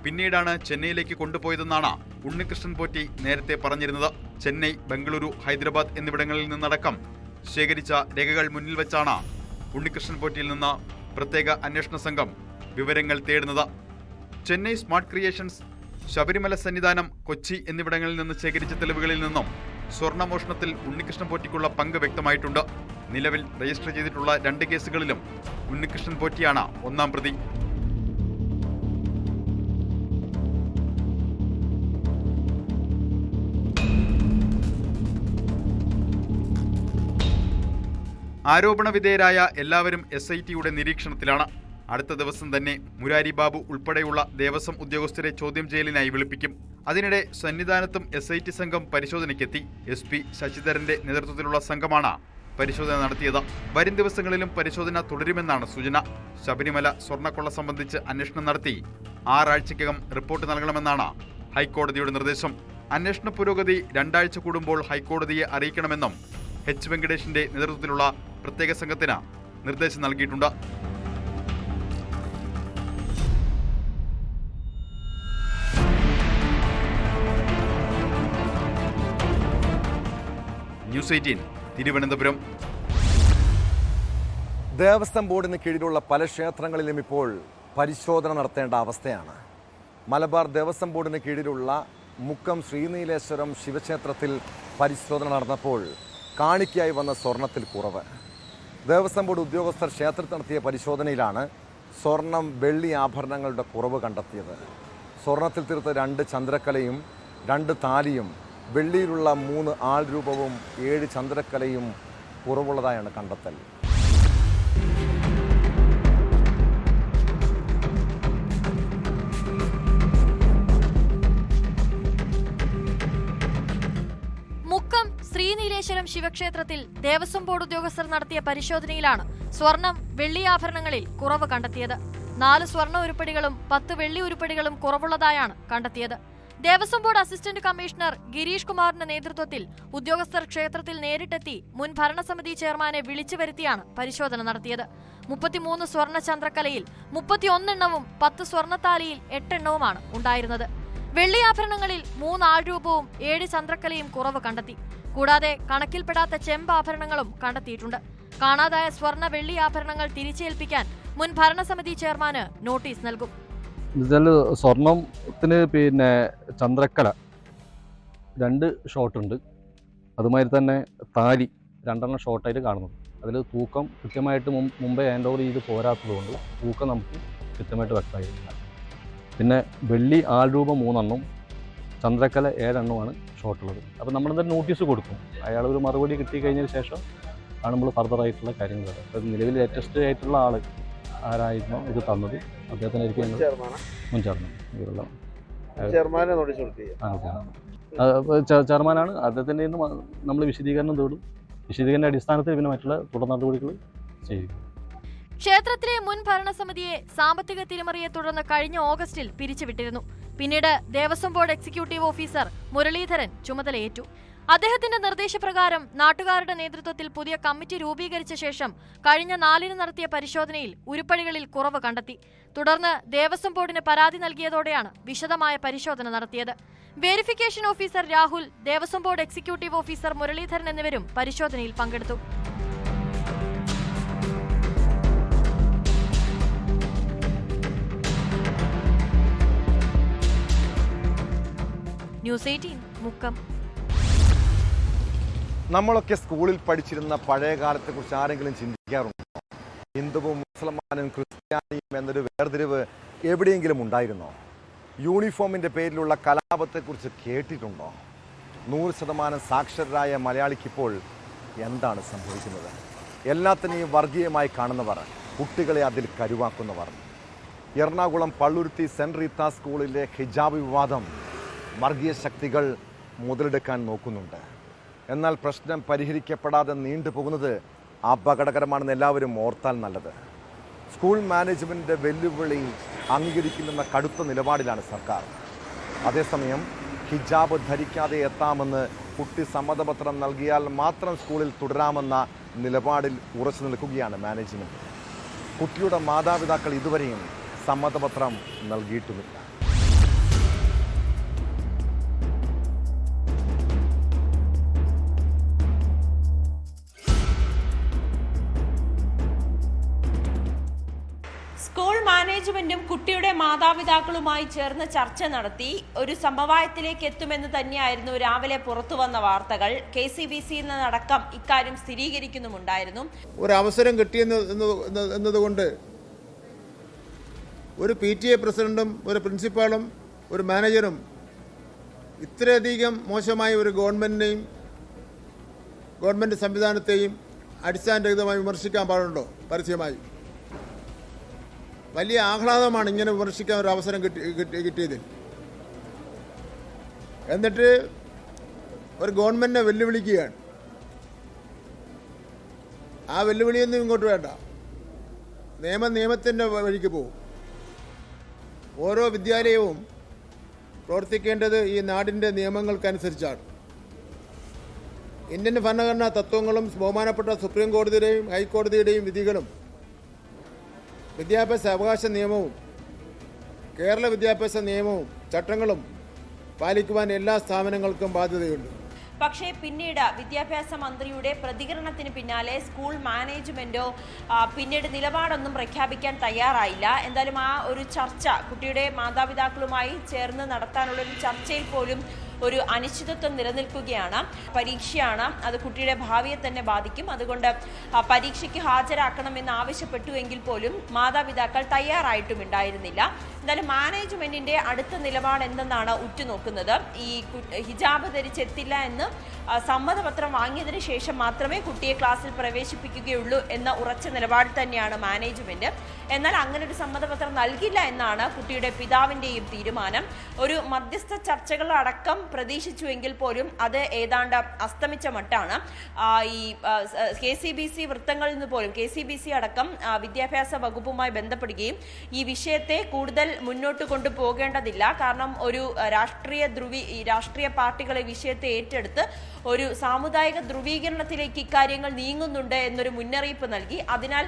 പിന്നീടാണ് ചെന്നൈയിലേക്ക് കൊണ്ടുപോയതെന്നാണ് ഉണ്ണികൃഷ്ണൻ പോറ്റി നേരത്തെ പറഞ്ഞിരുന്നത്. ചെന്നൈ, ബംഗളൂരു, ഹൈദരാബാദ് എന്നിവിടങ്ങളിൽ നിന്നടക്കം ശേഖരിച്ച രേഖകൾ മുന്നിൽ വെച്ചാണ് ഉണ്ണികൃഷ്ണൻ പോറ്റിയിൽ നിന്ന് പ്രത്യേക അന്വേഷണ സംഘം വിവരങ്ങൾ തേടുന്നത്. ചെന്നൈ സ്മാർട്ട് ക്രിയേഷൻസ്, ശബരിമല സന്നിധാനം, കൊച്ചി എന്നിവിടങ്ങളിൽ നിന്ന് ശേഖരിച്ച തെളിവുകളിൽ നിന്നും സ്വർണ്ണമോഷണത്തിൽ ഉണ്ണികൃഷ്ണൻ പോറ്റിക്കുള്ള പങ്ക് വ്യക്തമായിട്ടുണ്ട്. നിലവിൽ രജിസ്റ്റർ ചെയ്തിട്ടുള്ള 2 കേസുകളിലും ഉണ്ണികൃഷ്ണൻ പോറ്റിയാണ് ഒന്നാം പ്രതി. ആരോപണ വിധേയരായ എല്ലാവരും SITയുടെ നിരീക്ഷണത്തിലാണ്. അടുത്ത ദിവസം തന്നെ മുരാരി ബാബു ഉൾപ്പെടെയുള്ള ദേവസ്വം ഉദ്യോഗസ്ഥരെ ചോദ്യം ചെയ്യലിനായി വിളിപ്പിക്കും. അതിനിടെ സന്നിധാനത്തും SIT സംഘം പരിശോധനയ്ക്കെത്തി. SP ശശിധരന്റെ നേതൃത്വത്തിലുള്ള സംഘമാണ് പരിശോധന നടത്തിയത്. വരും ദിവസങ്ങളിലും പരിശോധന തുടരുമെന്നാണ് സൂചന. ശബരിമല സ്വർണ്ണക്കൊള്ള സംബന്ധിച്ച് അന്വേഷണം നടത്തി 6 ആഴ്ചയ്ക്കകം റിപ്പോർട്ട് നൽകണമെന്നാണ് ഹൈക്കോടതിയുടെ നിർദ്ദേശം. അന്വേഷണ പുരോഗതി 2 ആഴ്ച കൂടുമ്പോൾ ഹൈക്കോടതിയെ അറിയിക്കണമെന്നും H വെങ്കടേഷിന്റെ നേതൃത്വത്തിലുള്ള പ്രത്യേക സംഘത്തിന് നിർദ്ദേശം നൽകിയിട്ടുണ്ട്. ന്യൂസ് 18 തിരുവനന്തപുരം. ദേവസ്വം ബോർഡിന് കീഴിലുള്ള പല ക്ഷേത്രങ്ങളിലും ഇപ്പോൾ പരിശോധന നടത്തേണ്ട അവസ്ഥയാണ്. മലബാർ ദേവസ്വം ബോർഡിന് കീഴിലുള്ള മുക്കം ശ്രീനീലേശ്വരം ശിവക്ഷേത്രത്തിൽ പരിശോധന നടന്നപ്പോൾ കാണിക്കയായി വന്ന സ്വർണത്തിൽ കുറവ്. ദേവസ്വം ബോർഡ് ഉദ്യോഗസ്ഥർ ക്ഷേത്രത്തിൽ നടത്തിയ പരിശോധനയിലാണ് സ്വർണം, വെള്ളി ആഭരണങ്ങളുടെ കുറവ് കണ്ടെത്തിയത്. സ്വർണത്തിൽ തീർത്ത 2 ചന്ദ്രക്കലയും 2 താലിയും, വെള്ളിയിലുള്ള 3 ആൾ രൂപവും 7 ചന്ദ്രക്കലയും കുറവുള്ളതായാണ് കണ്ടെത്തൽ. മുക്കം ശ്രീനീലേശ്വരം ശിവക്ഷേത്രത്തിൽ ദേവസ്വം ബോർഡ് ഉദ്യോഗസ്ഥർ നടത്തിയ പരിശോധനയിലാണ് സ്വർണം, വെള്ളി ആഭരണങ്ങളിൽ കുറവ് കണ്ടെത്തിയത്. 4 സ്വർണ്ണ ഉരുപ്പടികളും 10 വെള്ളി ഉരുപ്പടികളും കുറവുള്ളതായാണ് കണ്ടെത്തിയത്. Devaswom board assistant commissioner Girish കുമാറിന്റെ നേതൃത്വത്തിൽ ഉദ്യോഗസ്ഥർ ക്ഷേത്രത്തിൽ നേരിട്ടെത്തി മുൻ ഭരണസമിതി ചെയർമാനെ വിളിച്ചു വരുത്തിയാണ് പരിശോധന നടത്തിയത്. 33 സ്വർണ്ണ ചന്ദ്രക്കലയിൽ 31 എണ്ണവും 10 സ്വർണ്ണത്താലിയിൽ 8 എണ്ണവുമാണ് ഉണ്ടായിരുന്നത്. വെള്ളിയാഭരണങ്ങളിൽ 3 ആൾരൂപവും 7 ചന്ദ്രക്കലയും കുറവ് കണ്ടെത്തി. കൂടാതെ കണക്കിൽപ്പെടാത്ത ചെമ്പാഭരണങ്ങളും കണ്ടെത്തിയിട്ടുണ്ട്. കാണാതായ സ്വർണ്ണ, വെള്ളി ആഭരണങ്ങൾ തിരിച്ചേൽപ്പിക്കാൻ മുൻ ഭരണസമിതി ചെയർമാന് നോട്ടീസ് നൽകും. സ്വർണത്തിന് ചന്ദ്രക്കല 2 ഷോട്ടുണ്ട്. അതുമാതിരി തന്നെ താലി 2 ഷോർട്ടായിട്ട് കാണുന്നു. അതിൽ തൂക്കം കൃത്യമായിട്ട് മുമ്പേ ഹാൻഡ് ഓവർ ചെയ്ത് പോരാത്തതുകൊണ്ട് തൂക്കം നമുക്ക് കൃത്യമായിട്ട് വ്യക്തമായില്ല. പിന്നെ വെള്ളി ആൾരൂപം 3 എണ്ണവും ചന്ദ്രക്കല 7 എണ്ണവുമാണ് ഷോർട്ടുള്ളത്. അപ്പോൾ നമ്മളെന്തായാലും നോട്ടീസ് കൊടുക്കും. അയാൾ ഒരു മറുപടി കിട്ടിക്കഴിഞ്ഞതിന് ശേഷം ആണ് നമ്മൾ ഫർദറായിട്ടുള്ള കാര്യങ്ങൾ. അപ്പോൾ നിലവിൽ ലേറ്റസ്റ്റ് ആയിട്ടുള്ള ആൾ ആരായിരുന്നു ഇത് തന്നത്, അദ്ദേഹത്തിനായിരിക്കും മുൻ ചെയർമാനാണ്. അദ്ദേഹത്തിൻ്റെ നമ്മൾ വിശദീകരണം തേടും. വിശദീകരണ അടിസ്ഥാനത്തിൽ പിന്നെ മറ്റുള്ള തുടർ നടപടികൾ ചെയ്യും. ക്ഷേത്രത്തിലെ മുൻ ഭരണസമിതിയെ സാമ്പത്തിക തിരിമറിയെ തുടർന്ന് കഴിഞ്ഞ ഓഗസ്റ്റിൽ പിരിച്ചുവിട്ടിരുന്നു. പിന്നീട് Devaswom board executive officer Muraleedharan ചുമതലയേറ്റു. അദ്ദേഹത്തിന്റെ നിർദ്ദേശപ്രകാരം നാട്ടുകാരുടെ നേതൃത്വത്തിൽ പുതിയ കമ്മിറ്റി രൂപീകരിച്ച ശേഷം കഴിഞ്ഞ 4-ന് നടത്തിയ പരിശോധനയിൽ ഉരുപ്പടികളിൽ കുറവ് കണ്ടെത്തി. തുടർന്ന് ദേവസ്വം ബോർഡിന് പരാതി നൽകിയതോടെയാണ് വിശദമായ പരിശോധന നടത്തിയത്. Verification officer Rahul, Devaswom board executive officer Muraleedharan എന്നിവരും പരിശോധനയിൽ പങ്കെടുത്തു. ന്യൂസ് 18 മുക്കം. നമ്മളൊക്കെ സ്കൂളിൽ പഠിച്ചിരുന്ന പഴയ കാലത്തെക്കുറിച്ച് ആരെങ്കിലും ചിന്തിക്കാറുണ്ടോ? ഹിന്ദുവും മുസൽമാനും ക്രിസ്ത്യാനിയും എന്നൊരു വേർതിരിവ് എവിടെയെങ്കിലും ഉണ്ടായിരുന്നോ? യൂണിഫോമിൻ്റെ പേരിലുള്ള കലാപത്തെക്കുറിച്ച് കേട്ടിട്ടുണ്ടോ? 100% സാക്ഷരരായ മലയാളിക്കിപ്പോൾ എന്താണ് സംഭവിക്കുന്നത്? എല്ലാത്തിനെയും വർഗീയമായി കാണുന്നവർ, കുട്ടികളെ അതിൽ കരുവാക്കുന്നവർ. എറണാകുളം പള്ളുരുത്തി സെൻറ് റീത്ത സ്കൂളിലെ ഹിജാബ് വിവാദം വർഗീയ ശക്തികൾ മുതലെടുക്കാൻ നോക്കുന്നുണ്ട്. എന്നാൽ പ്രശ്നം പരിഹരിക്കപ്പെടാതെ നീണ്ടുപോകുന്നത് അപകടകരമാണെന്ന് എല്ലാവരും ഓർത്താൽ നല്ലത്. സ്കൂൾ മാനേജ്മെൻറ്റിൻ്റെ വെല്ലുവിളി അംഗീകരിക്കില്ലെന്ന കടുത്ത നിലപാടിലാണ് സർക്കാർ. അതേസമയം ഹിജാബ് ധരിക്കാതെ എത്താമെന്ന് കുട്ടി സമ്മതപത്രം നൽകിയാൽ മാത്രം സ്കൂളിൽ തുടരാമെന്ന നിലപാടിൽ ഉറച്ചു നിൽക്കുകയാണ് മാനേജ്മെൻറ്റ്. കുട്ടിയുടെ മാതാപിതാക്കൾ ഇതുവരെയും സമ്മതപത്രം നൽകിയിട്ടുമില്ല. സ്കൂൾ മാനേജ്മെന്റും കുട്ടിയുടെ മാതാപിതാക്കളുമായി ചേർന്ന് ചർച്ച നടത്തി ഒരു സമവായത്തിലേക്ക് എത്തുമെന്ന് തന്നെയായിരുന്നു രാവിലെ പുറത്തുവന്ന വാർത്തകൾ. KCBC എന്നടക്കം ഇക്കാര്യം സ്ഥിരീകരിക്കുന്നുമുണ്ടായിരുന്നു. ഒരു അവസരം കിട്ടിയെന്നതുകൊണ്ട് ഒരു PTA പ്രസിഡന്റും ഒരു പ്രിൻസിപ്പാളും ഒരു മാനേജറും ഇത്രയധികം മോശമായ ഒരു ഗവൺമെൻറ് സംവിധാനത്തെയും അടിസ്ഥാനരഹിതമായി വിമർശിക്കാൻ പാടുണ്ടോ? പരസ്യമായി വലിയ ആഹ്ലാദമാണ് ഇങ്ങനെ വിമർശിക്കാൻ ഒരു അവസരം കിട്ടിയതിൽ. എന്നിട്ട് ഒരു ഗവൺമെൻറ്റിനെ വെല്ലുവിളിക്കുകയാണ്. ആ വെല്ലുവിളിയൊന്നും ഇങ്ങോട്ട് വേണ്ട. നിയമത്തിൻ്റെ വഴിക്ക് പോകും. ഓരോ വിദ്യാലയവും പ്രവർത്തിക്കേണ്ടത് ഈ നാടിൻ്റെ നിയമങ്ങൾക്കനുസരിച്ചാണ്. ഇന്ത്യൻ ഭരണഘടനാ തത്വങ്ങളും ബഹുമാനപ്പെട്ട സുപ്രീം കോടതിയുടെയും ഹൈക്കോടതിയുടെയും വിധികളും വിദ്യാഭ്യാസ അവകാശ നിയമവും കേരള വിദ്യാഭ്യാസ നിയമവും ചട്ടങ്ങളും പാലിക്കുവാൻ എല്ലാ സ്ഥാപനങ്ങൾക്കും ബാധ്യതയുണ്ട്. പക്ഷേ പിന്നീട് വിദ്യാഭ്യാസ മന്ത്രിയുടെ പ്രതികരണത്തിന് പിന്നാലെ സ്കൂൾ മാനേജ്മെന്റോ പിന്നീട് നിലപാടൊന്നും പ്രഖ്യാപിക്കാൻ തയ്യാറായില്ല. എന്തായാലും ആ ഒരു ചർച്ച കുട്ടിയുടെ മാതാപിതാക്കളുമായി ചേർന്ന് നടത്താനുള്ള ഒരു ചർച്ചയിൽ പോലും ഒരു അനിശ്ചിതത്വം നിലനിൽക്കുകയാണ്. പരീക്ഷയാണ്, അത് കുട്ടിയുടെ ഭാവിയെ തന്നെ ബാധിക്കും. അതുകൊണ്ട് പരീക്ഷയ്ക്ക് ഹാജരാക്കണമെന്ന് ആവശ്യപ്പെട്ടുവെങ്കിൽ പോലും മാതാപിതാക്കൾ തയ്യാറായിട്ടുമുണ്ടായിരുന്നില്ല. എന്തായാലും മാനേജ്മെന്റിന്റെ അടുത്ത നിലപാട് എന്തെന്നാണ് ഉറ്റുനോക്കുന്നത്. ഈ ഹിജാബ് ധരിച്ചെത്തില്ല എന്ന് സമ്മതപത്രം വാങ്ങിയതിന് ശേഷം മാത്രമേ കുട്ടിയെ ക്ലാസ്സിൽ പ്രവേശിപ്പിക്കുകയുള്ളൂ എന്ന ഉറച്ച നിലപാട് തന്നെയാണ് മാനേജ്മെന്റ്. എന്നാൽ അങ്ങനെ ഒരു സമ്മതപത്രം നൽകില്ല എന്നാണ് കുട്ടിയുടെ പിതാവിന്റെയും തീരുമാനം. ഒരു മധ്യസ്ഥ ചർച്ചകളടക്കം പ്രതീക്ഷിച്ചുവെങ്കിൽ പോലും അത് ഏതാണ്ട് അസ്തമിച്ച മട്ടാണ്. ഈ KCBC വൃത്തങ്ങളിൽ നിന്ന് പോലും KCBC അടക്കം വിദ്യാഭ്യാസ വകുപ്പുമായി ബന്ധപ്പെടുകയും ഈ വിഷയത്തെ കൂടുതൽ മുന്നോട്ട് കൊണ്ടുപോകേണ്ടതില്ല, കാരണം ഒരു രാഷ്ട്രീയ പാർട്ടികളെ വിഷയത്തെ ഏറ്റെടുത്ത് ഒരു സാമുദായിക ധ്രുവീകരണത്തിലേക്ക് ഇക്കാര്യങ്ങൾ നീങ്ങുന്നുണ്ട് എന്നൊരു മുന്നറിയിപ്പ് നൽകി. അതിനാൽ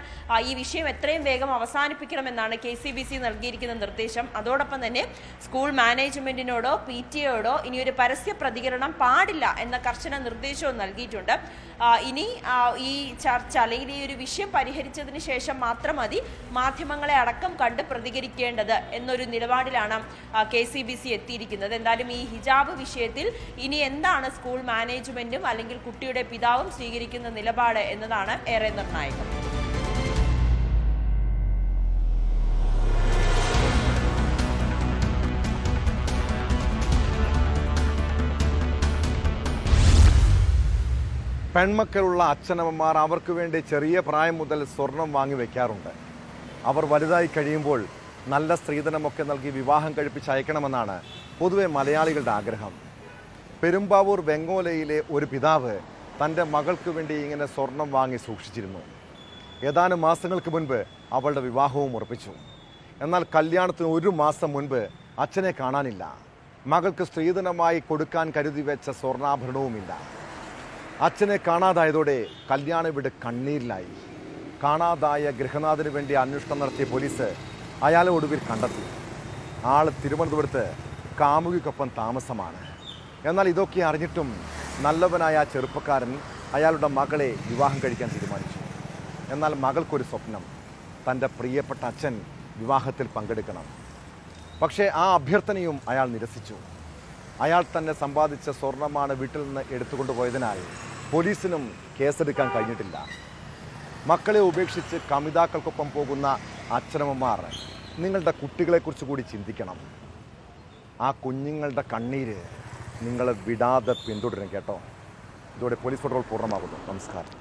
ഈ വിഷയം എത്രയും വേഗം അവസാനിപ്പിക്കണമെന്നാണ് KCBC നൽകിയിരിക്കുന്ന നിർദ്ദേശം. അതോടൊപ്പം തന്നെ സ്കൂൾ മാനേജ്മെന്റിനോടോ PTA ഇനിയൊരു പരസ്യ പ്രതികരണം പാടില്ല എന്ന കർശന നിർദ്ദേശവും നൽകിയിട്ടുണ്ട്. ഇനി ഈ ചർച്ച അല്ലെങ്കിൽ ഈ ഒരു വിഷയം പരിഹരിച്ചതിന് ശേഷം മാത്രം മതി മാധ്യമങ്ങളെ അടക്കം കണ്ട് പ്രതികരിക്കേണ്ടത് എന്നൊരു നിലപാടിലാണ് KCBC എത്തിയിരിക്കുന്നത്. എന്തായാലും ഈ ഹിജാബ് വിഷയത്തിൽ ഇനി എന്താണ് സ്കൂൾ മാനേജ്മെന്റും അല്ലെങ്കിൽ കുട്ടിയുടെ പിതാവും സ്വീകരിക്കുന്ന നിലപാട് എന്നതാണ് ഏറെ നിർണായകം. പെൺമക്കളുള്ള അച്ഛനമ്മമാർ അവർക്ക് വേണ്ടി ചെറിയ പ്രായം മുതൽ സ്വർണം വാങ്ങി വയ്ക്കാറുണ്ട്. അവർ വലുതായി കഴിയുമ്പോൾ നല്ല സ്ത്രീധനമൊക്കെ നൽകി വിവാഹം കഴിപ്പിച്ചയക്കണമെന്നാണ് പൊതുവെ മലയാളികളുടെ ആഗ്രഹം. പെരുമ്പാവൂർ വെങ്ങോലയിലെ ഒരു പിതാവ് തൻ്റെ മകൾക്ക് വേണ്ടി ഇങ്ങനെ സ്വർണം വാങ്ങി സൂക്ഷിച്ചിരുന്നു. ഏതാനും മാസങ്ങൾക്ക് മുൻപ് അവളുടെ വിവാഹവും ഉറപ്പിച്ചു. എന്നാൽ കല്യാണത്തിന് 1 മാസം മുൻപ് അച്ഛനെ കാണാനില്ല. മകൾക്ക് സ്ത്രീധനമായി കൊടുക്കാൻ കരുതി വെച്ച സ്വർണ്ണാഭരണവുമില്ല. അച്ഛനെ കാണാതായതോടെ കല്യാണ വീട് കണ്ണീരിലായി. കാണാതായ ഗൃഹനാഥന് വേണ്ടി അന്വേഷണം നടത്തിയ പോലീസ് അയാളെ ഒടുവിൽ കണ്ടെത്തി. ആൾ തിരുവനന്തപുരത്ത് കാമുകിക്കൊപ്പം താമസമാണ്. എന്നാൽ ഇതൊക്കെ അറിഞ്ഞിട്ടും നല്ലവനായ ആ ചെറുപ്പക്കാരൻ അയാളുടെ മകളെ വിവാഹം കഴിക്കാൻ തീരുമാനിച്ചു. എന്നാൽ മകൾക്കൊരു സ്വപ്നം, തൻ്റെ പ്രിയപ്പെട്ട അച്ഛൻ വിവാഹത്തിൽ പങ്കെടുക്കണം. പക്ഷേ ആ അഭ്യർത്ഥനയും അയാൾ നിരസിച്ചു. അയാൾ തന്നെ സമ്പാദിച്ച സ്വർണമാണ് വീട്ടിൽ നിന്ന് എടുത്തുകൊണ്ടുപോയതിനാൽ പോലീസിനും കേസെടുക്കാൻ കഴിഞ്ഞിട്ടില്ല. മക്കളെ ഉപേക്ഷിച്ച് കമിതാക്കൾക്കൊപ്പം പോകുന്ന അച്ഛനമ്മമാർ നിങ്ങളുടെ കുട്ടികളെക്കുറിച്ച് കൂടി ചിന്തിക്കണം. ആ കുഞ്ഞുങ്ങളുടെ കണ്ണീര് നിങ്ങളെ വിടാതെ പിന്തുടരും കേട്ടോ. ഇതോടെ പോലീസ് പട്രോൾ പൂർണ്ണമാകുന്നു. നമസ്കാരം.